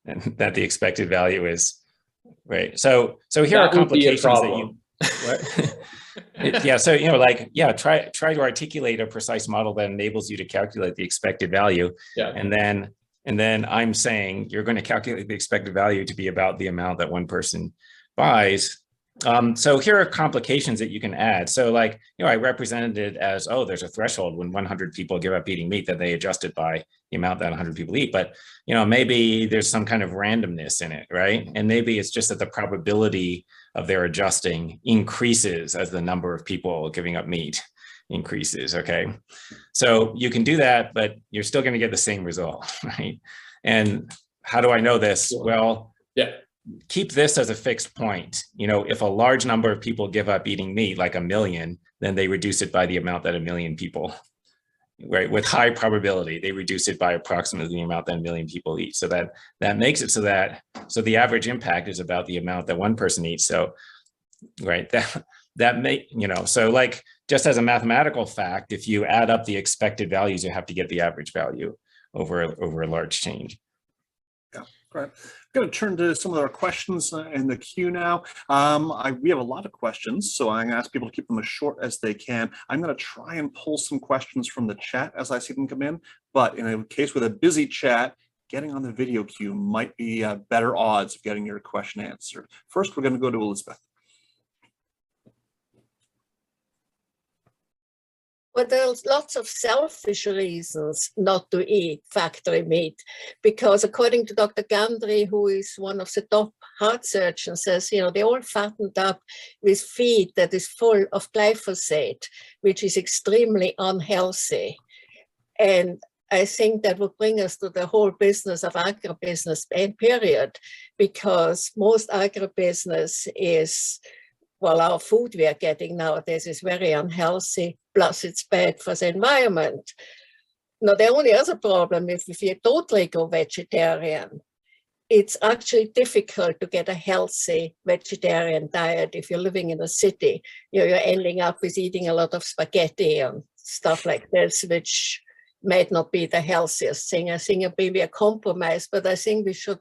Speaker 3: and that the expected value is right. So here are complications that you. So try to articulate a precise model that enables you to calculate the expected value, and then I'm saying you're going to calculate the expected value to be about the amount that one person buys. So here are complications that you can add. So like, I represented it as, there's a threshold when 100 people give up eating meat that they adjust it by the amount that 100 people eat. But, maybe there's some kind of randomness in it, right? And maybe it's just that the probability of their adjusting increases as the number of people giving up meat increases, okay? So you can do that, but you're still going to get the same result, right? And how do I know this? Well, keep this as a fixed point. If a large number of people give up eating meat, like 1 million, then they reduce it by the amount that 1 million people, right? With high probability, they reduce it by approximately the amount that 1 million people eat. So that makes it so the average impact is about the amount that one person eats. So, right, so like, just as a mathematical fact, if you add up the expected values, you have to get the average value over a large change.
Speaker 1: Yeah, great. I'm going to turn to some of our questions in the queue now. We have a lot of questions, so I'm going to ask people to keep them as short as they can. I'm going to try and pull some questions from the chat as I see them come in, but in a case with a busy chat, getting on the video queue might be better odds of getting your question answered. First, we're going to go to Elizabeth.
Speaker 4: But there's lots of selfish reasons not to eat factory meat, because according to Dr. Gandry, who is one of the top heart surgeons, says, they all fattened up with feed that is full of glyphosate, which is extremely unhealthy. And I think that would bring us to the whole business of agribusiness, period, because most agribusiness is well, our food we are getting nowadays is very unhealthy, plus it's bad for the environment. Now, the only other problem, if you totally go vegetarian, it's actually difficult to get a healthy vegetarian diet if you're living in a city. You're ending up with eating a lot of spaghetti and stuff like this, which might not be the healthiest thing. I think it may be a compromise, but I think we should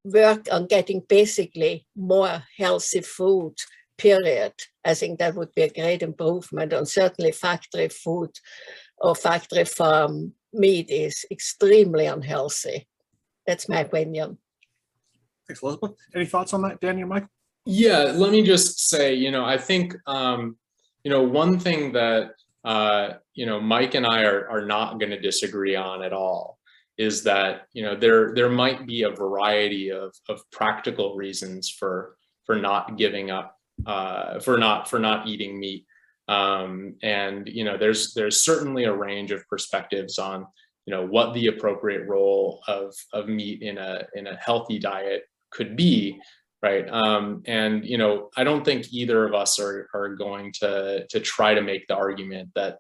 Speaker 4: work on getting basically more healthy food, period. I think that would be a great improvement. And certainly factory food or factory farm meat is extremely unhealthy. That's my opinion.
Speaker 1: Thanks, Elizabeth. Any thoughts on that, Danny or Mike?
Speaker 2: Yeah, let me just say, I think, one thing that, Mike and I are not going to disagree on at all is that, there might be a variety of practical reasons for not giving up, for not eating meat. And, there's certainly a range of perspectives on, what the appropriate role of meat in a healthy diet could be, right? And I don't think either of us are going to try to make the argument that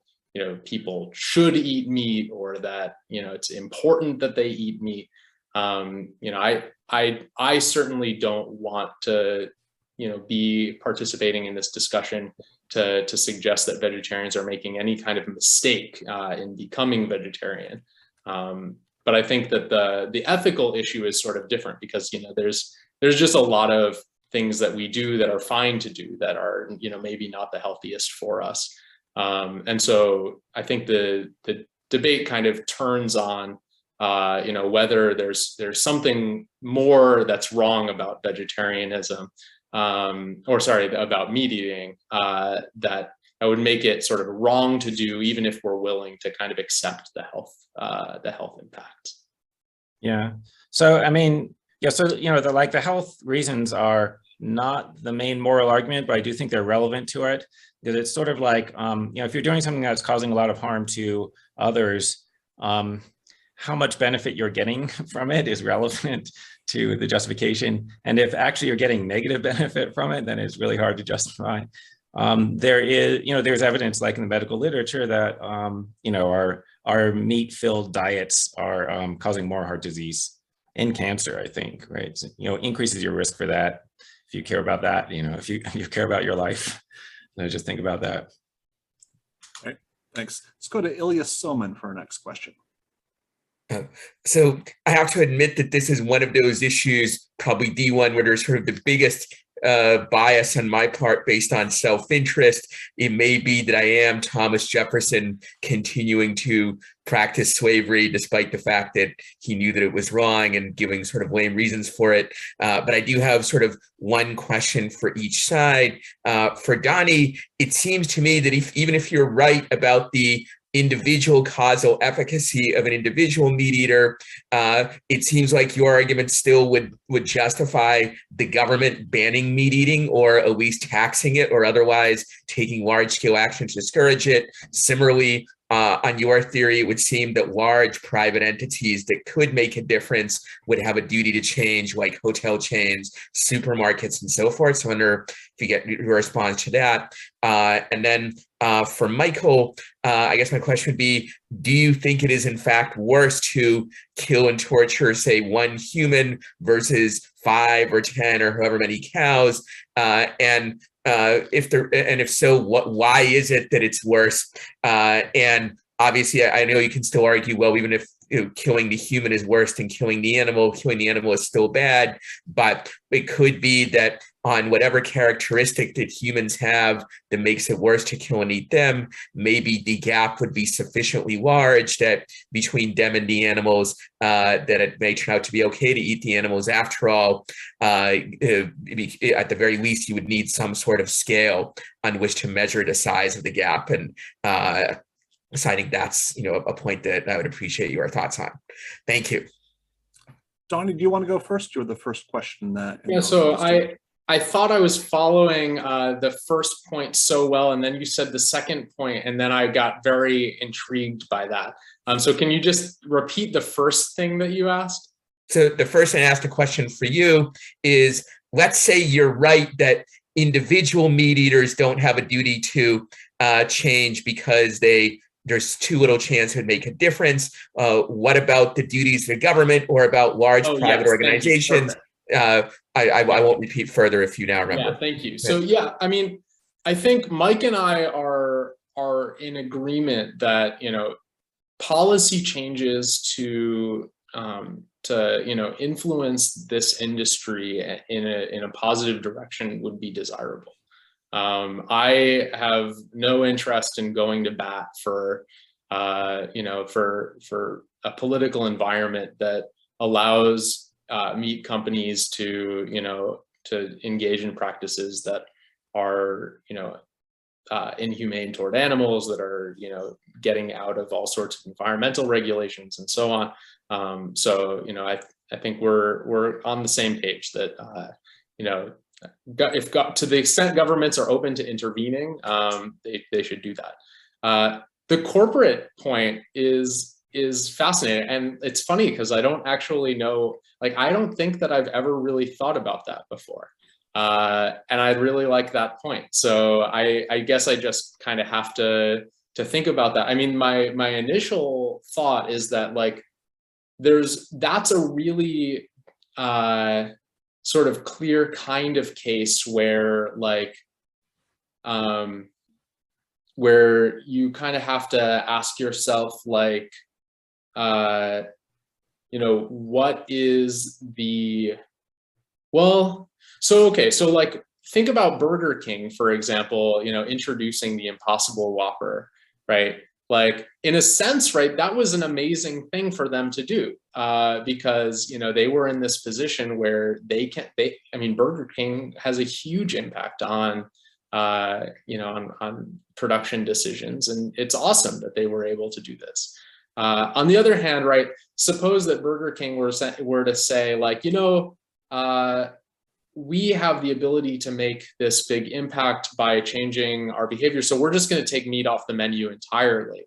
Speaker 2: people should eat meat or that it's important that they eat meat. I certainly don't want to be participating in this discussion to suggest that vegetarians are making any kind of mistake in becoming vegetarian. But I think that the ethical issue is sort of different because there's just a lot of things that we do that are fine to do that are maybe not the healthiest for us. And so I think the debate kind of turns on whether there's something more that's wrong about vegetarianism, about meat eating, that would make it sort of wrong to do, even if we're willing to kind of accept the health impact.
Speaker 3: Yeah. So, I mean, yeah, so, the health reasons are not the main moral argument, but I do think they're relevant to it, because it's sort of like, if you're doing something that's causing a lot of harm to others, how much benefit you're getting from it is relevant to the justification. And if actually you're getting negative benefit from it, then it's really hard to justify. There's evidence, like in the medical literature, that our meat-filled diets are causing more heart disease and cancer, I think, right? So, increases your risk for that. If you care about that, if you care about your life, just think about that.
Speaker 1: All right, thanks. Let's go to Ilya Soman for our next question.
Speaker 5: So I have to admit that this is one of those issues, probably D1, where there's sort of the biggest bias on my part based on self-interest. It may be that I am Thomas Jefferson continuing to practice slavery despite the fact that he knew that it was wrong and giving sort of lame reasons for it. But I do have sort of one question for each side. For Donny, it seems to me that even if you're right about the individual causal efficacy of an individual meat eater, it seems like your argument still would justify the government banning meat eating, or at least taxing it, or otherwise taking large-scale action to discourage it. Similarly, on your theory, it would seem that large private entities that could make a difference would have a duty to change, like hotel chains, supermarkets, and so forth. So I wonder if you get your response to that. And then for Michael, I guess my question would be, do you think it is in fact worse to kill and torture, say, one human versus 5 or 10 or however many cows? If so, why is it that it's worse? And obviously, I know you can still argue, well, even if killing the human is worse than killing the animal is still bad. But it could be that on whatever characteristic that humans have that makes it worse to kill and eat them, maybe the gap would be sufficiently large that between them and the animals, that it may turn out to be okay to eat the animals after all. At the very least, you would need some sort of scale on which to measure the size of the gap. And so I think that's a point that I would appreciate your thoughts on. Thank you.
Speaker 1: Donny, do you want to go first? You're the first question.
Speaker 2: So I thought I was following the first point so well, and then you said the second point, and then I got very intrigued by that. So can you just repeat the first thing that you asked?
Speaker 5: So the first thing I asked a question for you is, let's say you're right that individual meat eaters don't have a duty to change because there's too little chance it would make a difference. What about the duties of the government or about large private organizations? I won't repeat further if you now remember.
Speaker 2: Yeah, thank you. So yeah, I mean, I think Mike and I are in agreement that, policy changes to influence this industry in a positive direction would be desirable. I have no interest in going to bat for a political environment that allows meat companies to engage in practices that are inhumane toward animals, that are getting out of all sorts of environmental regulations and so on. I think we're on the same page that if to the extent governments are open to intervening, they should do that. The corporate point is fascinating, and it's funny because I don't actually know, I don't think that I've ever really thought about that before. And I really like that point. So I guess I just kind of have to think about that. I mean, my initial thought is that that's a really sort of clear kind of case where where you kind of have to ask yourself what is the, think about Burger King, for example, introducing the Impossible Whopper, right? In a sense, right, that was an amazing thing for them to do because, they were in this position where Burger King has a huge impact on production decisions. And it's awesome that they were able to do this. On the other hand, right, suppose that Burger King were to say we have the ability to make this big impact by changing our behavior, so we're just going to take meat off the menu entirely,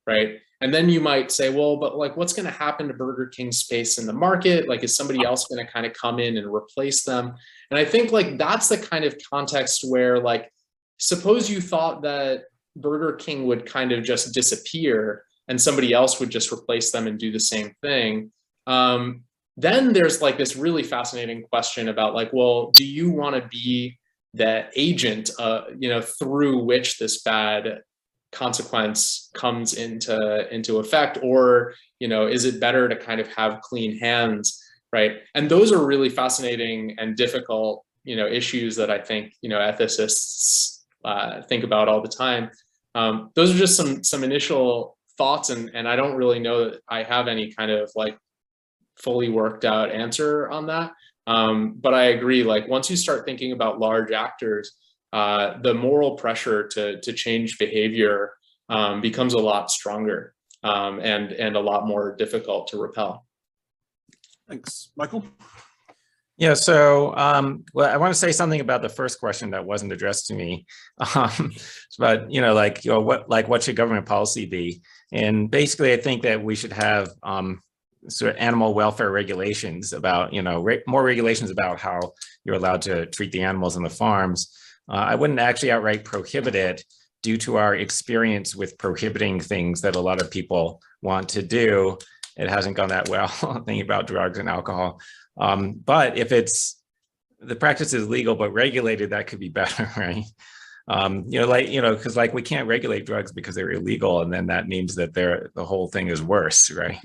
Speaker 2: right? And then you might say, well, but what's going to happen to Burger King's space in the market? Is somebody else going to kind of come in and replace them? And I think that's the kind of context where suppose you thought that Burger King would kind of just disappear and somebody else would just replace them and do the same thing. Then there's this really fascinating question about well, do you want to be the agent, through which this bad consequence comes into effect, or is it better to kind of have clean hands, right? And those are really fascinating and difficult issues that I think ethicists think about all the time. Those are just some initial thoughts, and I don't really know that I have any kind of fully worked out answer on that. But I agree, once you start thinking about large actors, the moral pressure to change behavior becomes a lot stronger and a lot more difficult to repel.
Speaker 1: Thanks. Michael?
Speaker 3: Yeah, so well, I want to say something about the first question that wasn't addressed to me. But what should government policy be? And basically, I think that we should have sort of animal welfare regulations about, more regulations about how you're allowed to treat the animals in the farms. I wouldn't actually outright prohibit it due to our experience with prohibiting things that a lot of people want to do. It hasn't gone that well, thinking about drugs and alcohol. But if the practice is legal but regulated, that could be better, right? Because we can't regulate drugs because they're illegal, and then that means that the whole thing is worse, right?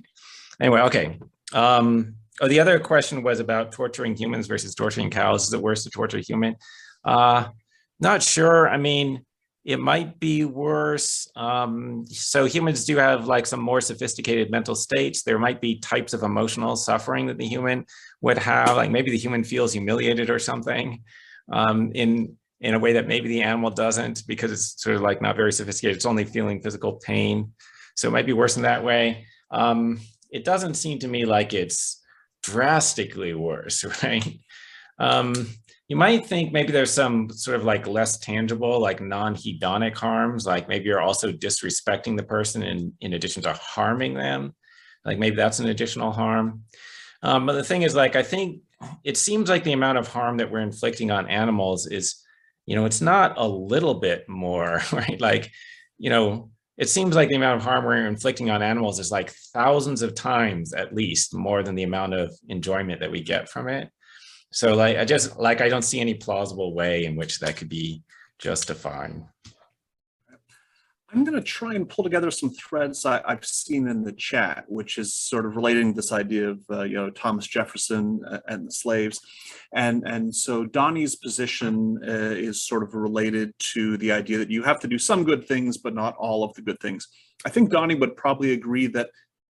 Speaker 3: Anyway, okay. The other question was about torturing humans versus torturing cows. Is it worse to torture a human? Not sure. I mean, it might be worse. So humans do have some more sophisticated mental states. There might be types of emotional suffering that the human would have. Maybe the human feels humiliated or something in a way that maybe the animal doesn't, because it's sort of not very sophisticated. It's only feeling physical pain. So it might be worse in that way. It doesn't seem to me like it's drastically worse, right? You might think maybe there's some sort of less tangible, non-hedonic harms, maybe you're also disrespecting the person in addition to harming them. Maybe that's an additional harm. But the thing is, I think it seems like the amount of harm that we're inflicting on animals is it's not a little bit more, right? Like, it seems like the amount of harm we're inflicting on animals is like thousands of times at least more than the amount of enjoyment that we get from it. So like, I don't see any plausible way in which that could be justified.
Speaker 1: I'm going to try and pull together some threads I've seen in the chat, which is sort of relating to this idea of Thomas Jefferson and the slaves, and so Donny's position is sort of related to the idea that you have to do some good things, but not all of the good things. I think Donny would probably agree that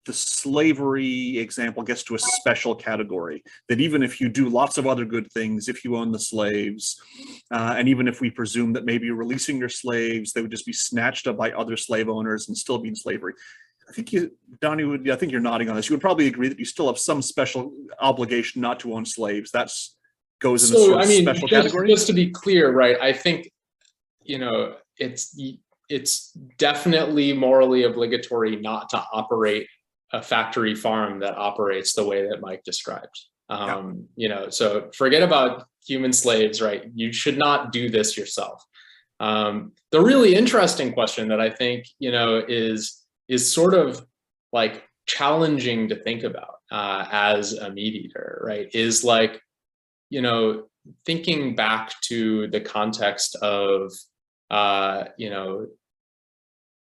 Speaker 1: the slavery example gets to a special category, that even if you do lots of other good things, if you own the slaves, and even if we presume that maybe you're releasing your slaves, they would just be snatched up by other slave owners and still be in slavery. I think Donny I think you're nodding on this. You would probably agree that you still have some special obligation not to own slaves. That's goes in a special category.
Speaker 2: Just to be clear, right? I think, it's definitely morally obligatory not to operate a factory farm that operates the way that Mike described. So forget about human slaves, right? You should not do this yourself. The really interesting question that I think, is sort of like challenging to think about as a meat eater, right? Is like, thinking back to the context of,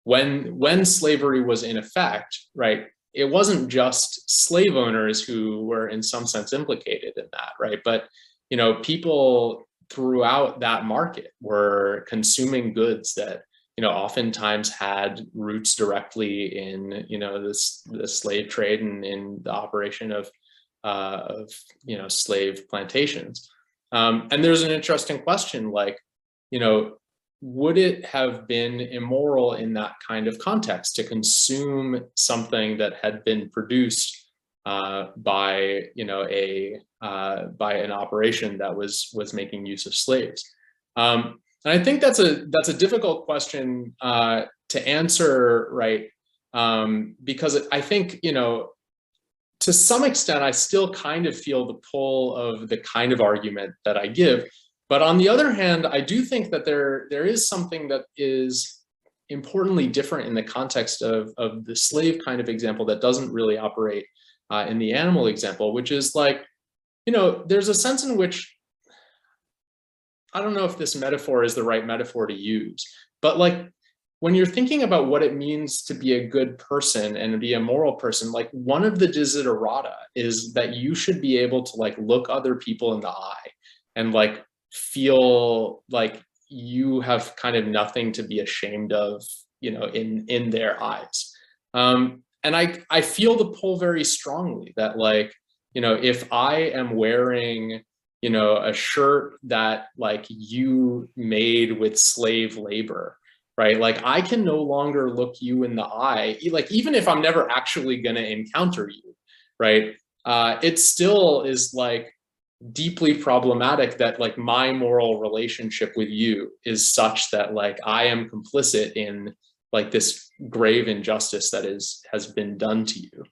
Speaker 2: when slavery was in effect, right? It wasn't just slave owners who were in some sense implicated in that, right? But, people throughout that market were consuming goods that, oftentimes had roots directly in, the slave trade and in the operation of slave plantations. And there's an interesting question, like, would it have been immoral in that kind of context to consume something that had been produced by an operation that was making use of slaves? And I think that's a difficult question to answer, right? Because I think, to some extent, I still kind of feel the pull of the kind of argument that I give. But on the other hand, I do think that there is something that is importantly different in the context of the slave kind of example that doesn't really operate in the animal example, which is like, there's a sense in which, I don't know if this metaphor is the right metaphor to use, but like when you're thinking about what it means to be a good person and to be a moral person, like one of the desiderata is that you should be able to like look other people in the eye and like feel like you have kind of nothing to be ashamed of, in their eyes. And I feel the pull very strongly that like, if I am wearing, a shirt that like you made with slave labor, right? Like I can no longer look you in the eye, like even if I'm never actually going to encounter you, right? It still is like deeply problematic that like my moral relationship with you is such that like I am complicit in like this grave injustice that has been done to you.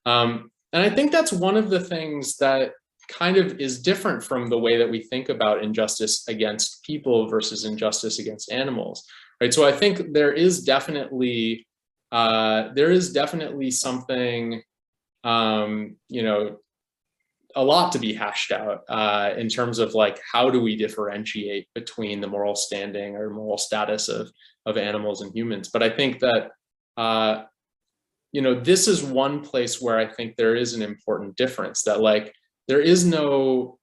Speaker 2: And I think that's one of the things that kind of is different from the way that we think about injustice against people versus injustice against animals, right? So I think there is definitely something, a lot to be hashed out in terms of like, how do we differentiate between the moral standing or moral status of animals and humans? But I think that, this is one place where I think there is an important difference, that like, there is no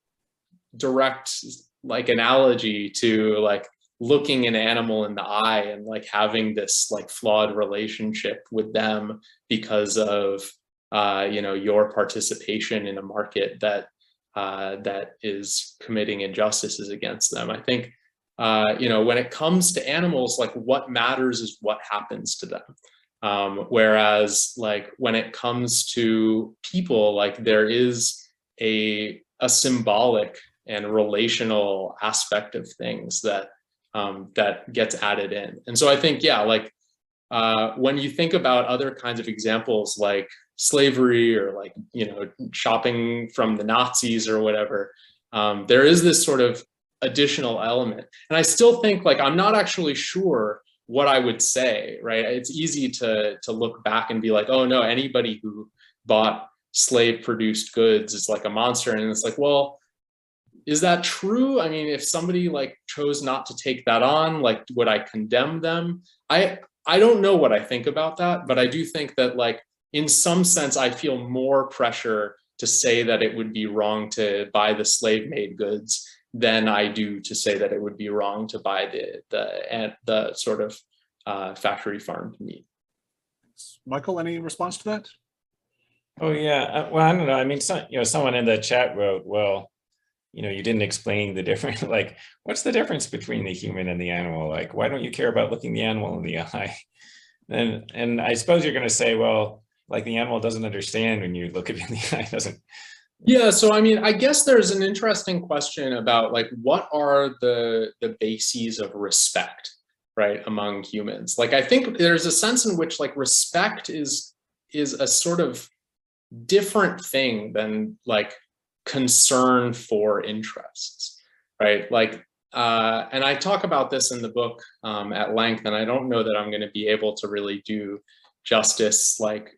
Speaker 2: direct like analogy to like looking an animal in the eye and like having this like flawed relationship with them because of your participation in a market that is committing injustices against them. I think when it comes to animals, like what matters is what happens to them. Whereas like when it comes to people, like there is a symbolic and relational aspect of things that gets added in. And so I think, like when you think about other kinds of examples like slavery or like, shopping from the Nazis or whatever, there is this sort of additional element. And I still think like, I'm not actually sure what I would say, right? It's easy to look back and be like, oh no, anybody who bought slave produced goods is like a monster. And it's like, well, is that true? I mean, if somebody like chose not to take that on, like, would I condemn them? I don't know what I think about that, but I do think that like, in some sense, I feel more pressure to say that it would be wrong to buy the slave made goods than I do to say that it would be wrong to buy the sort of factory farmed meat.
Speaker 1: Michael, any response to that?
Speaker 3: Oh yeah, well, I don't know. I mean, someone in the chat wrote, well, you didn't explain the difference. Like, what's the difference between the human and the animal? Like, why don't you care about looking the animal in the eye? And I suppose you're going to say, well, like the animal doesn't understand when you look at it in the eye, doesn't.
Speaker 2: Yeah, so I mean, I guess there's an interesting question about like, what are the bases of respect, right, among humans? Like, I think there's a sense in which like respect is a sort of different thing than like concern for interests, right? Like, and I talk about this in the book at length, and I don't know that I'm going to be able to really do justice like,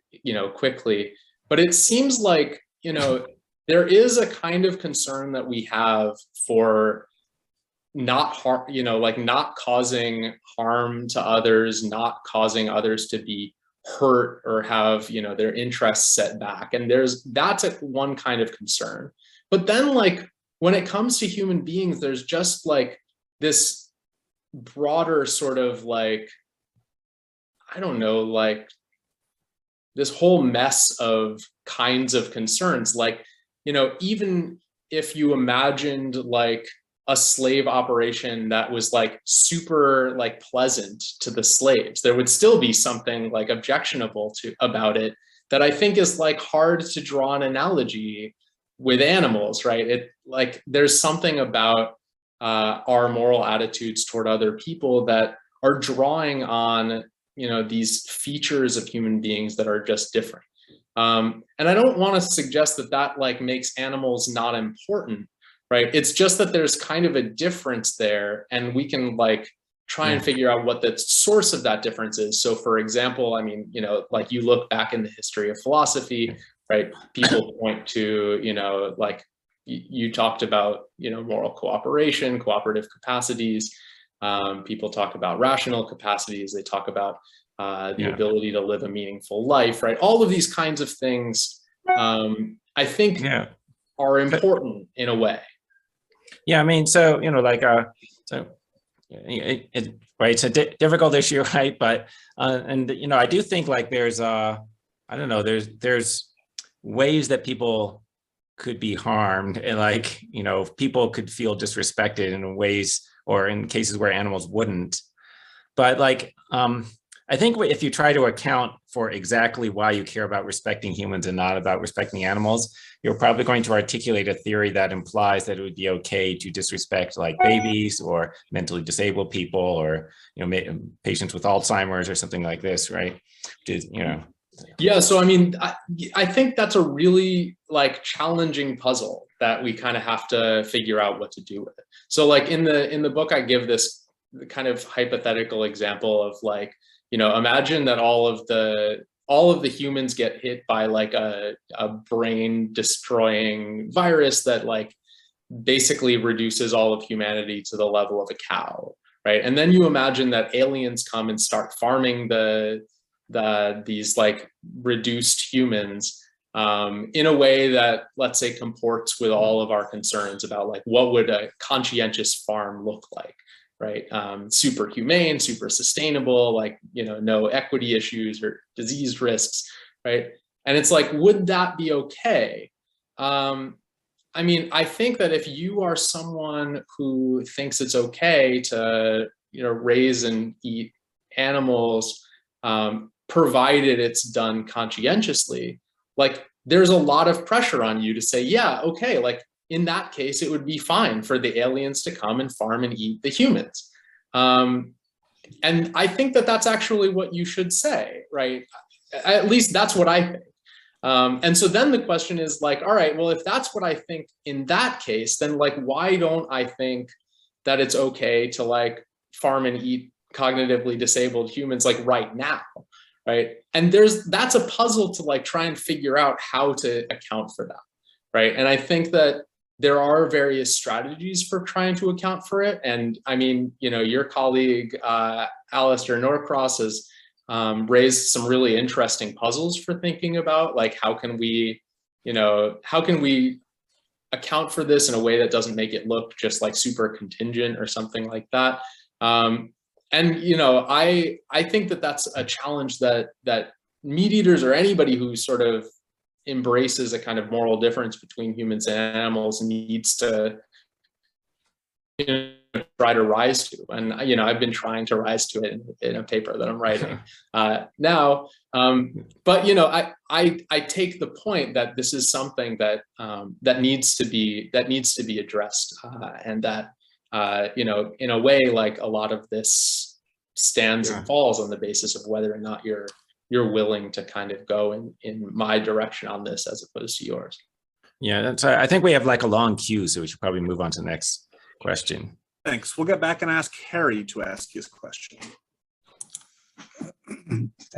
Speaker 2: quickly, but it seems like, there is a kind of concern that we have for not harm, like not causing harm to others, not causing others to be hurt or have, their interests set back. And that's one kind of concern. But then like, when it comes to human beings, there's just like this broader sort of like, I don't know, like this whole mess of kinds of concerns. Like, even if you imagined like a slave operation that was like super like pleasant to the slaves, there would still be something like objectionable about it that I think is like hard to draw an analogy with animals, right? It like, there's something about our moral attitudes toward other people that are drawing on, these features of human beings that are just different. And I don't want to suggest that like makes animals not important, right? It's just that there's kind of a difference there, and we can like try and figure out what the source of that difference is. So for example, I mean, like you look back in the history of philosophy, right? People point to, like you talked about, moral cooperation, cooperative capacities. People talk about rational capacities. They talk about the ability to live a meaningful life, right? All of these kinds of things, I think are important in a way.
Speaker 3: Yeah, I mean, so, like, right, it's a difficult issue, right? But, and, I do think like there's, I don't know, there's ways that people could be harmed, and like, people could feel disrespected in ways, or in cases where animals wouldn't. But like, I think if you try to account for exactly why you care about respecting humans and not about respecting animals, you're probably going to articulate a theory that implies that it would be okay to disrespect like babies or mentally disabled people, or, patients with Alzheimer's or something like this, right? Which is,
Speaker 2: Yeah, so I mean, I think that's a really like challenging puzzle that we kind of have to figure out what to do with it. So like in the book, I give this kind of hypothetical example of like, imagine that all of the humans get hit by like a brain destroying virus that like basically reduces all of humanity to the level of a cow, right? And then you imagine that aliens come and start farming these like reduced humans in a way that, let's say, comports with all of our concerns about like what would a conscientious farm look like, right? Super humane, super sustainable, like, no equity issues or disease risks, right? And it's like, would that be okay? I mean, I think that if you are someone who thinks it's okay to, raise and eat animals, provided it's done conscientiously, like there's a lot of pressure on you to say, yeah, okay, like in that case, it would be fine for the aliens to come and farm and eat the humans. And I think that that's actually what you should say, right? At least that's what I think. And so then the question is like, all right, well, if that's what I think in that case, then like, why don't I think that it's okay to like farm and eat cognitively disabled humans like right now, right? And that's a puzzle to like try and figure out how to account for that, right? And I think that there are various strategies for trying to account for it. And I mean, you know, your colleague, Alistair Norcross has raised some really interesting puzzles for thinking about, like, how can we account for this in a way that doesn't make it look just like super contingent or something like that. And, you know, I think that that's a challenge that meat eaters or anybody who sort of embraces a kind of moral difference between humans and animals needs to, you know, try to rise to. And, you know, I've been trying to rise to it in a paper that I'm writing now. But, you know, I take the point that this is something that that needs to be addressed, and that, you know, in a way, like a lot of this stands and falls on the basis of whether or not you're willing to kind of go in my direction on this as opposed to yours.
Speaker 3: Yeah, that's, I think we have like a long queue, so we should probably move on to the next question.
Speaker 1: Thanks. We'll get back and ask Harry to ask his question.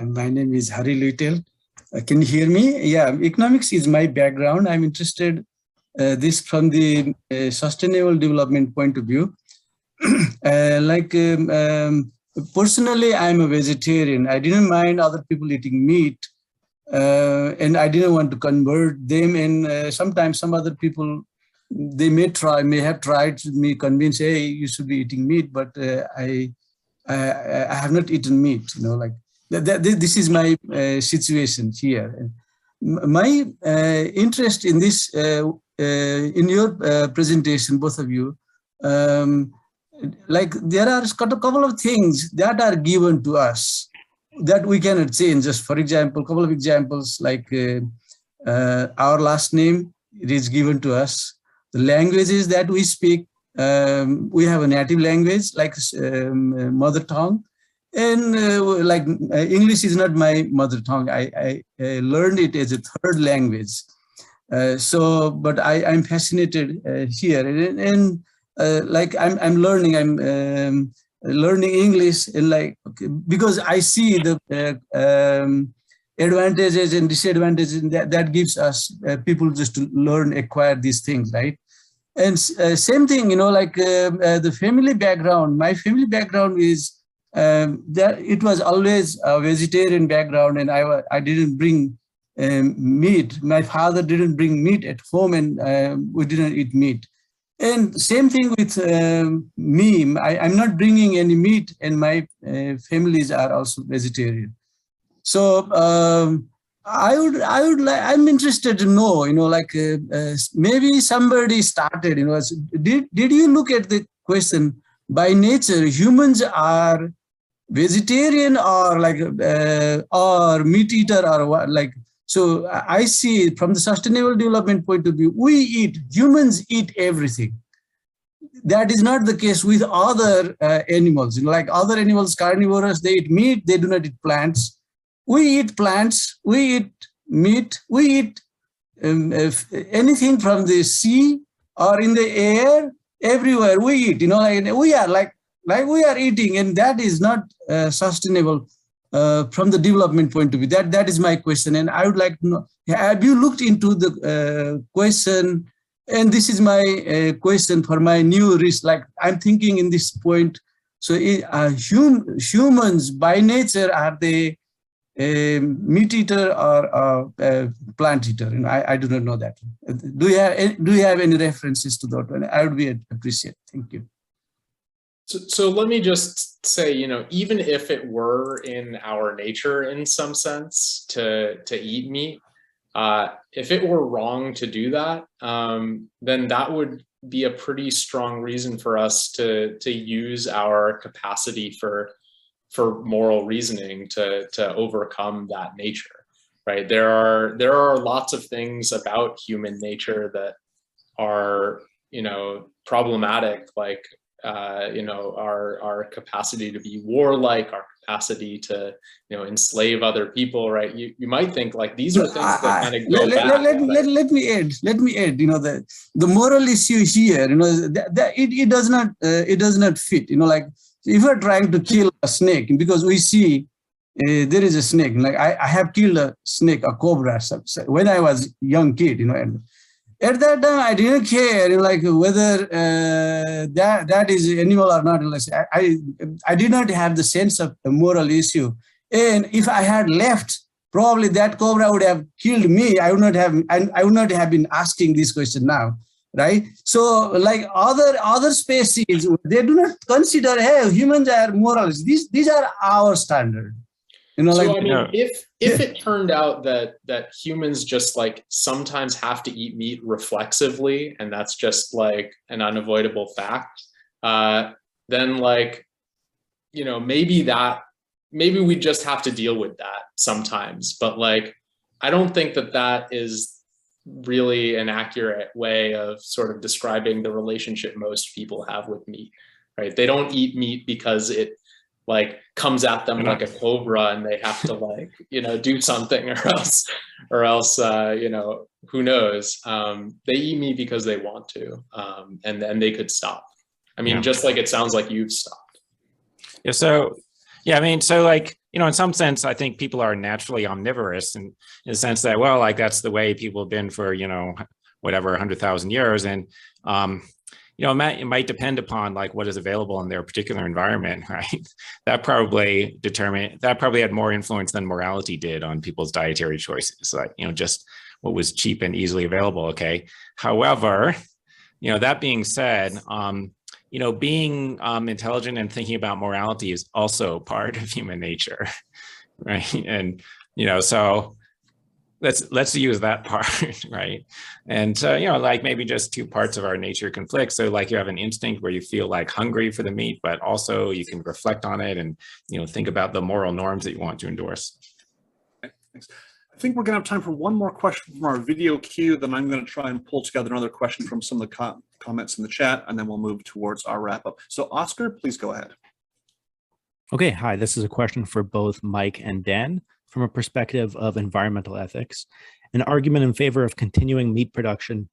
Speaker 6: My name is Harry Little. Can you hear me? Yeah, economics is my background. I'm interested this from the sustainable development point of view. Personally, I'm a vegetarian. I didn't mind other people eating meat, and I didn't want to convert them. And sometimes some other people, they may have tried to me convince, hey, you should be eating meat, but I have not eaten meat. You know, like this is my situation here. My interest in this, in your presentation, both of you, like there are a couple of things that are given to us that we cannot change. Just for example, a couple of examples, like our last name, it is given to us. The languages that we speak, we have a native language like mother tongue, and like English is not my mother tongue. I learned it as a third language. But I'm fascinated here, and like I'm learning. I'm learning English, and like, okay, because I see the advantages and disadvantages that gives us people just to learn, acquire these things, right? And same thing, you know, like the family background. My family background is that it was always a vegetarian background, and I didn't bring meat. My father didn't bring meat at home, and we didn't eat meat. And same thing with me. I'm not bringing any meat, and my families are also vegetarian. So I'm interested to know, you know, like maybe somebody started, you know, did you look at the question, by nature, humans are vegetarian or like, or meat eater or what, like, so I see from the sustainable development point of view, humans eat everything. That is not the case with other animals. You know, like other animals, carnivorous, they eat meat, they do not eat plants. We eat plants, we eat meat, we eat anything from the sea or in the air, everywhere we eat, you know, like we are like we are eating, and that is not sustainable from the development point of view. That is my question, and I would like to know, have you looked into the question? And this is my question for my new research. Like I'm thinking in this point. So humans by nature, are they a meat eater or a plant eater? You know, I do not know that. Do you have any references to that one? I would be appreciate. Thank you.
Speaker 2: So let me just say, you know, even if it were in our nature in some sense to eat meat, if it were wrong to do that, then that would be a pretty strong reason for us to use our capacity for moral reasoning to overcome that nature, right? There are lots of things about human nature that are, you know, problematic, like our capacity to be warlike, our capacity to, enslave other people, right? You might think like these are things that kind of go back.
Speaker 6: Let me add. The moral issue here, it does not fit. Like if you're trying to kill a snake, because we see there is a snake. Like I have killed a snake, a cobra, when I was a young kid. And at that time, I didn't care, like whether that is animal or not. I did not have the sense of a moral issue. And if I had left, probably that cobra would have killed me. I would not have been asking this question now, right? So, like other species, they do not consider, hey, humans are morals. These are our standard.
Speaker 2: If it turned out that humans just like sometimes have to eat meat reflexively, and that's just like an unavoidable fact, then like, maybe we just have to deal with that sometimes. But like, I don't think that is really an accurate way of sort of describing the relationship most people have with meat, right? They don't eat meat because it like comes at them like a cobra and they have to like, do something or else, who knows? They eat meat because they want to, and then they could stop. I mean, just like it sounds like you've stopped.
Speaker 3: Yeah. So, yeah, I mean, so like, in some sense, I think people are naturally omnivorous in the sense that, well, like that's the way people have been for, whatever, 100,000 years. And, it might depend upon like what is available in their particular environment, right? That probably had more influence than morality did on people's dietary choices, like, just what was cheap and easily available. Okay. However, that being said, being intelligent and thinking about morality is also part of human nature, right? And, so let's use that part, right? And like maybe just two parts of our nature conflict. So like you have an instinct where you feel like hungry for the meat, but also you can reflect on it and think about the moral norms that you want to endorse.
Speaker 1: Okay, thanks. I think we're going to have time for one more question from our video queue. Then I'm going to try and pull together another question from some of the comments in the chat, and then we'll move towards our wrap up. So Oscar, please go ahead.
Speaker 7: Okay, hi. This is a question for both Mike and Dan. From a perspective of environmental ethics, an argument in favor of continuing meat production,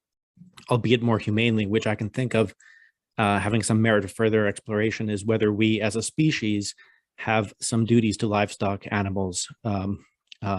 Speaker 7: albeit more humanely, which I can think of having some merit of further exploration, is whether we as a species have some duties to livestock animals,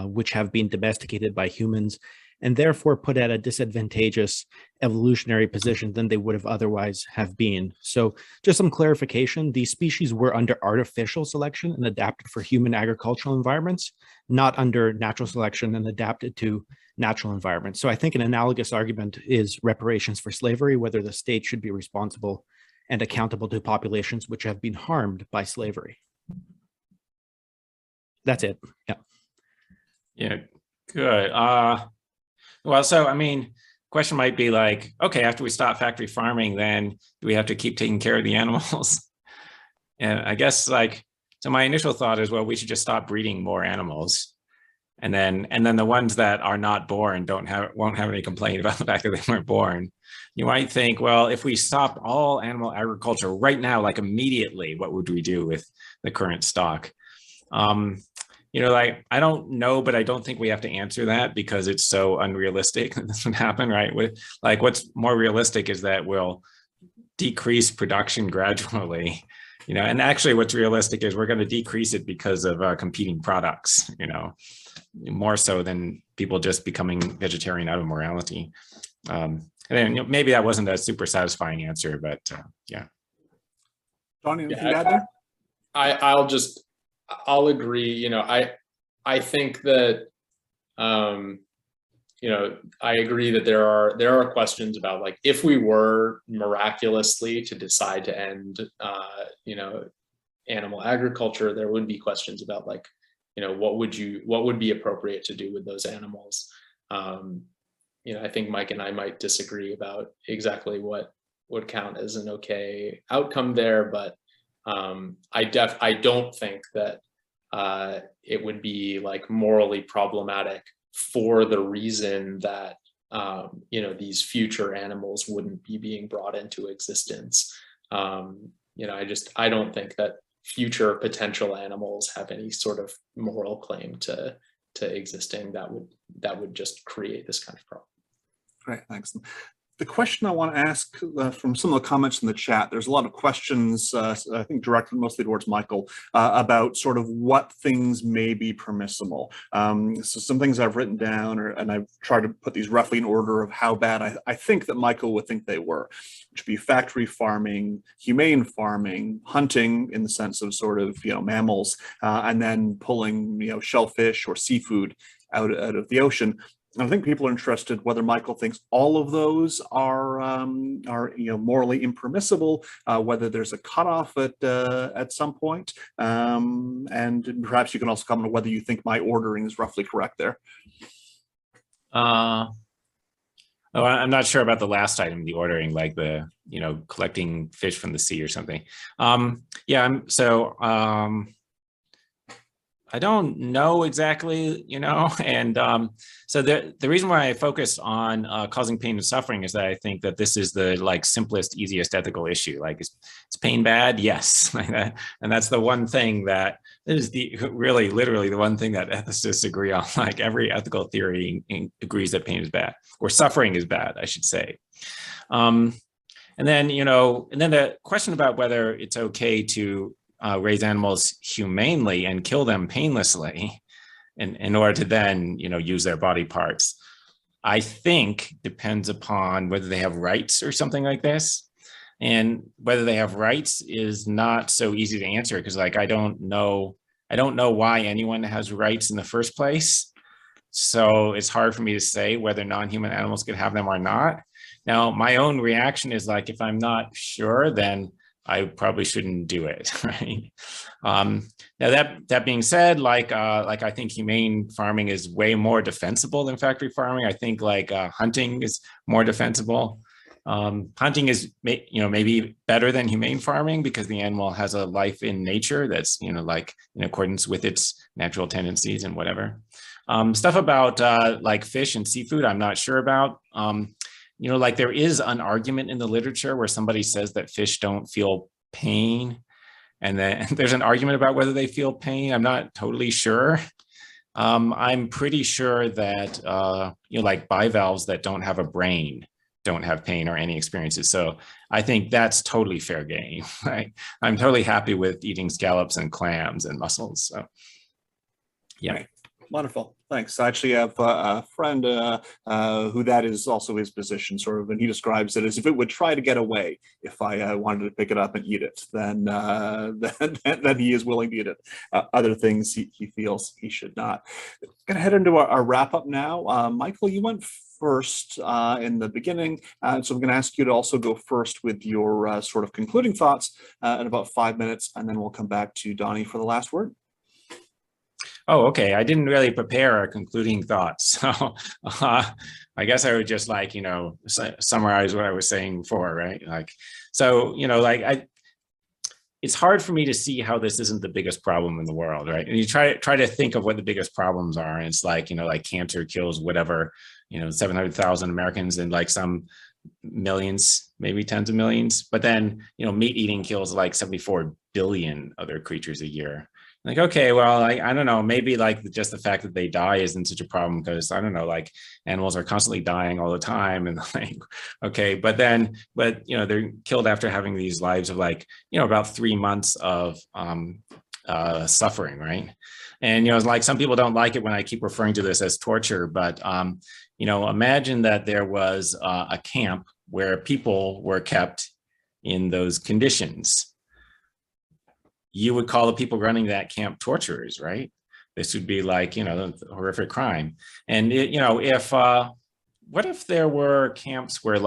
Speaker 7: which have been domesticated by humans and therefore put at a disadvantageous evolutionary position than they would have otherwise have been. So just some clarification, these species were under artificial selection and adapted for human agricultural environments, not under natural selection and adapted to natural environments. So I think an analogous argument is reparations for slavery, whether the state should be responsible and accountable to populations which have been harmed by slavery. That's it. Yeah.
Speaker 3: Yeah, good. Well, so, I mean, question might be like, okay, after we stop factory farming, then do we have to keep taking care of the animals? And I guess like, so my initial thought is, well, we should just stop breeding more animals. And then the ones that are not born won't have any complaint about the fact that they weren't born. You might think, well, if we stopped all animal agriculture right now, like immediately, what would we do with the current stock? Like, I don't know, but I don't think we have to answer that because it's so unrealistic that this would happen, right? Like, what's more realistic is that we'll decrease production gradually, and actually what's realistic is we're going to decrease it because of competing products, more so than people just becoming vegetarian out of morality. And then maybe that wasn't a super satisfying answer, but yeah.
Speaker 1: Donny, anything to add there?
Speaker 2: I'll agree. I think that, I agree that there are questions about like, if we were miraculously to decide to end, animal agriculture, there would be questions about like, what would be appropriate to do with those animals? I think Mike and I might disagree about exactly what would count as an okay outcome there, but I don't think that it would be like morally problematic for the reason that these future animals wouldn't be being brought into existence. I don't think that future potential animals have any sort of moral claim to existing that would just create this kind of problem.
Speaker 1: Great, thanks. The question I want to ask from some of the comments in the chat, there's a lot of questions, I think directed mostly towards Michael, about sort of what things may be permissible. So some things I've written down, and I've tried to put these roughly in order of how bad I think that Michael would think they were, which would be factory farming, humane farming, hunting in the sense of sort of, mammals, and then pulling, shellfish or seafood out of the ocean. I think people are interested whether Michael thinks all of those are morally impermissible, whether there's a cutoff at some point, and perhaps you can also comment on whether you think my ordering is roughly correct there.
Speaker 3: Oh, I'm not sure about the last item, the ordering, like the collecting fish from the sea or something. I don't know exactly, and so the reason why I focused on causing pain and suffering is that I think that this is the simplest, easiest ethical issue. Like, is pain bad? Yes, and that's the one thing that is literally the one thing that ethicists agree on. Like, every ethical theory agrees that pain is bad, or suffering is bad, I should say. And then the question about whether it's okay to raise animals humanely and kill them painlessly in order to then, use their body parts, I think depends upon whether they have rights or something like this. And whether they have rights is not so easy to answer, because I don't know why anyone has rights in the first place. So it's hard for me to say whether non-human animals could have them or not. Now, my own reaction is if I'm not sure, then I probably shouldn't do it, right? Now that being said, I think humane farming is way more defensible than factory farming. I think hunting is more defensible. Hunting is maybe better than humane farming because the animal has a life in nature that's in accordance with its natural tendencies and whatever. Stuff about fish and seafood, I'm not sure about. There is an argument in the literature where somebody says that fish don't feel pain. And then there's an argument about whether they feel pain. I'm not totally sure. I'm pretty sure that, bivalves that don't have a brain don't have pain or any experiences. So I think that's totally fair game. Right? I'm totally happy with eating scallops and clams and mussels. So, yeah.
Speaker 1: Right. Wonderful. Thanks. I actually have a friend who that is also his position, sort of, and he describes it as if it would try to get away if I wanted to pick it up and eat it, then he is willing to eat it. Other things he feels he should not. Going to head into our wrap up now. Michael, you went first in the beginning, so I'm going to ask you to also go first with your sort of concluding thoughts in about 5 minutes, and then we'll come back to Donny for the last word.
Speaker 3: Oh, okay. I didn't really prepare a concluding thoughts. So I guess I would just summarize what I was saying before, right? It's hard for me to see how this isn't the biggest problem in the world, right? And you try to think of what the biggest problems are, and it's cancer kills whatever, 700,000 Americans and some millions, maybe tens of millions. But then, meat eating kills 74 billion other creatures a year. Okay, well, I don't know, maybe just the fact that they die isn't such a problem, because I don't know, animals are constantly dying all the time, and okay, but they're killed after having these lives of about 3 months of suffering, right? And some people don't like it when I keep referring to this as torture, but imagine that there was a camp where people were kept in those conditions. You would call the people running that camp torturers, right? This would be a horrific crime. And what if there were camps where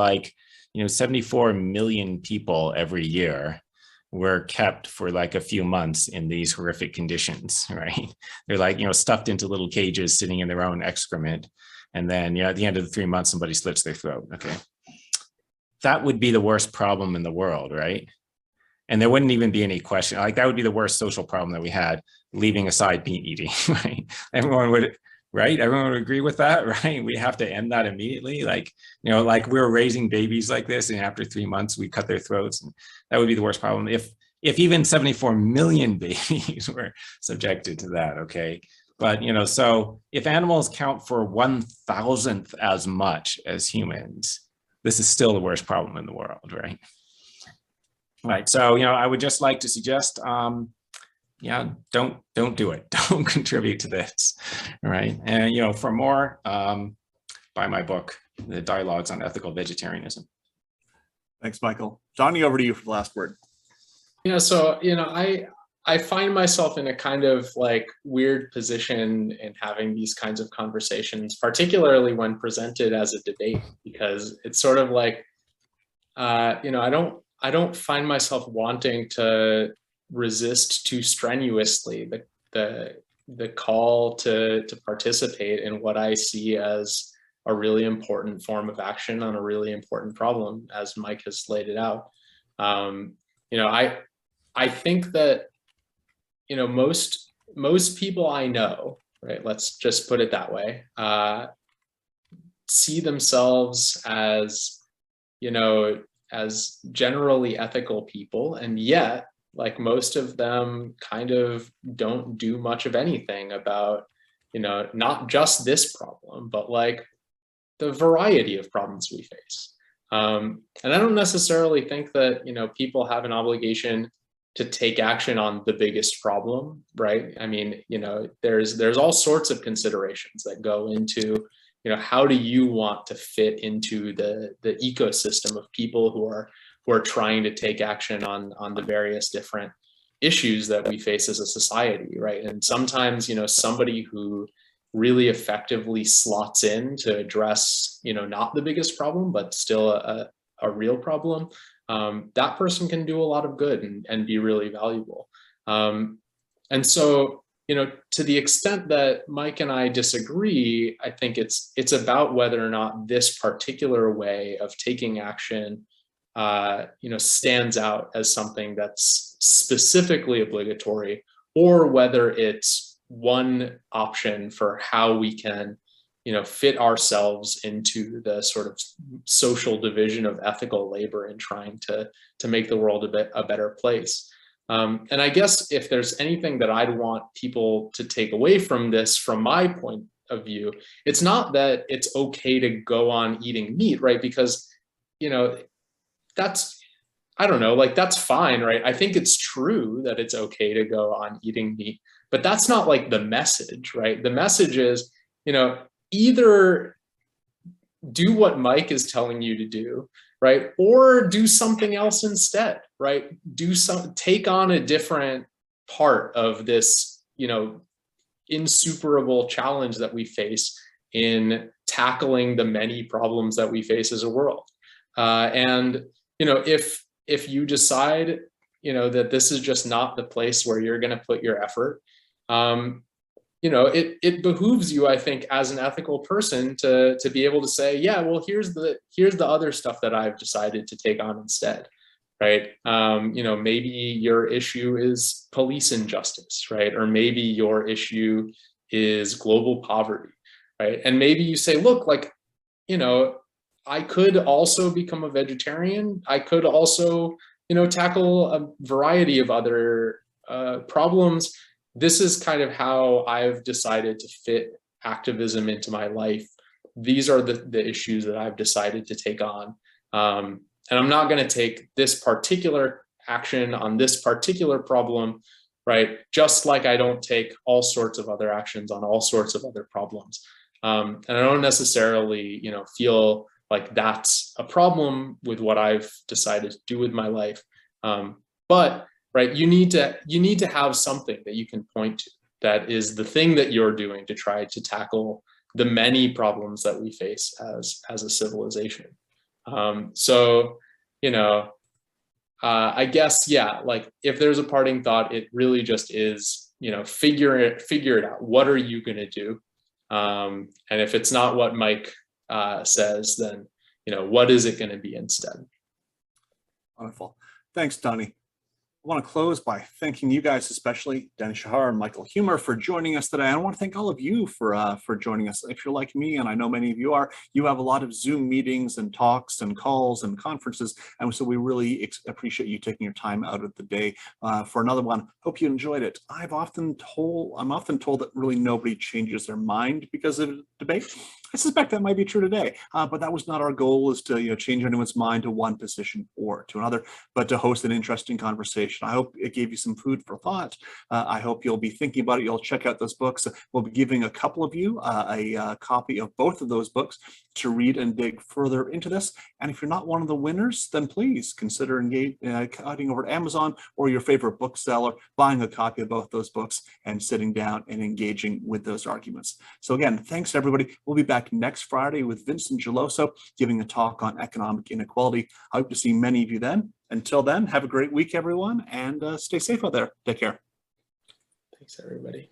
Speaker 3: 74 million people every year were kept for a few months in these horrific conditions, right? They're stuffed into little cages, sitting in their own excrement. And then, at the end of the 3 months, somebody slits their throat, okay? That would be the worst problem in the world, right? And there wouldn't even be any question. That would be the worst social problem that we had, leaving aside meat eating, right? Everyone right? Everyone would agree with that, right? We have to end that immediately. Like, like we're raising babies like this, and after 3 months we cut their throats, and that would be the worst problem. If even 74 million babies were subjected to that, okay? But, so if animals count for 1,000th as much as humans, this is still the worst problem in the world, right? Right. So, I would just like to suggest, don't do it. Don't contribute to this. All right. And, for more, buy my book, The Dialogues on Ethical Vegetarianism.
Speaker 1: Thanks, Michael. Donny, over to you for the last word.
Speaker 2: So, I find myself in a kind of like weird position in having these kinds of conversations, particularly when presented as a debate, because it's sort of like, I don't find myself wanting to resist too strenuously the call to participate in what I see as a really important form of action on a really important problem, as Mike has laid it out. I think that, most people I know, right, let's just put it that way, see themselves as, as generally ethical people, and yet, like, most of them kind of don't do much of anything about, not just this problem, but like the variety of problems we face. And I don't necessarily think that, people have an obligation to take action on the biggest problem, right? I mean, there's all sorts of considerations that go into, how do you want to fit into the ecosystem of people who are trying to take action on the various different issues that we face as a society, right? And sometimes, somebody who really effectively slots in to address, not the biggest problem, but still a real problem, that person can do a lot of good and be really valuable. And so, to the extent that Mike and I disagree, I think it's about whether or not this particular way of taking action, stands out as something that's specifically obligatory, or whether it's one option for how we can, fit ourselves into the sort of social division of ethical labor in trying to make the world a better place. And I guess if there's anything that I'd want people to take away from this, from my point of view, it's not that it's okay to go on eating meat, right? Because, that's, I don't know, like, that's fine, right? I think it's true that it's okay to go on eating meat, but that's not like the message, right? The message is, either do what Mike is telling you to do, right? Or do something else instead, right? Take on a different part of this, insuperable challenge that we face in tackling the many problems that we face as a world. And, if you decide, that this is just not the place where you're going to put your effort, it behooves you, I think, as an ethical person to be able to say, yeah, well, here's the other stuff that I've decided to take on instead, right? Maybe your issue is police injustice, right? Or maybe your issue is global poverty, right? And maybe you say, look, like, I could also become a vegetarian. I could also, tackle a variety of other problems. This is kind of how I've decided to fit activism into my life. These are the issues that I've decided to take on. And I'm not going to take this particular action on this particular problem, right? Just like I don't take all sorts of other actions on all sorts of other problems. And I don't necessarily, feel like that's a problem with what I've decided to do with my life. But right, you need to have something that you can point to that is the thing that you're doing to try to tackle the many problems that we face as a civilization. So, I guess, yeah, like, if there's a parting thought, it really just is, figure it out. What are you going to do? And if it's not what Mike says, then, what is it going to be instead?
Speaker 1: Wonderful. Thanks, Donny. I want to close by thanking you guys, especially Danny Shahar and Michael Huemer, for joining us today. I want to thank all of you for joining us. If you're like me, and I know many of you are, you have a lot of Zoom meetings and talks and calls and conferences, and so we really appreciate you taking your time out of the day for another one. Hope you enjoyed it. I'm often told that really nobody changes their mind because of debate. I suspect that might be true today, but that was not our goal, is to change anyone's mind to one position or to another, but to host an interesting conversation. I hope it gave you some food for thought. I hope you'll be thinking about it. You'll check out those books. We'll be giving a couple of you a copy of both of those books to read and dig further into this. And if you're not one of the winners, then please consider heading over to Amazon or your favorite bookseller, buying a copy of both those books and sitting down and engaging with those arguments. So again, thanks everybody. We'll be back next Friday with Vincent Geloso giving a talk on economic inequality. I hope to see many of you then. Until then, have a great week, everyone, and stay safe out there. Take care.
Speaker 2: Thanks, everybody.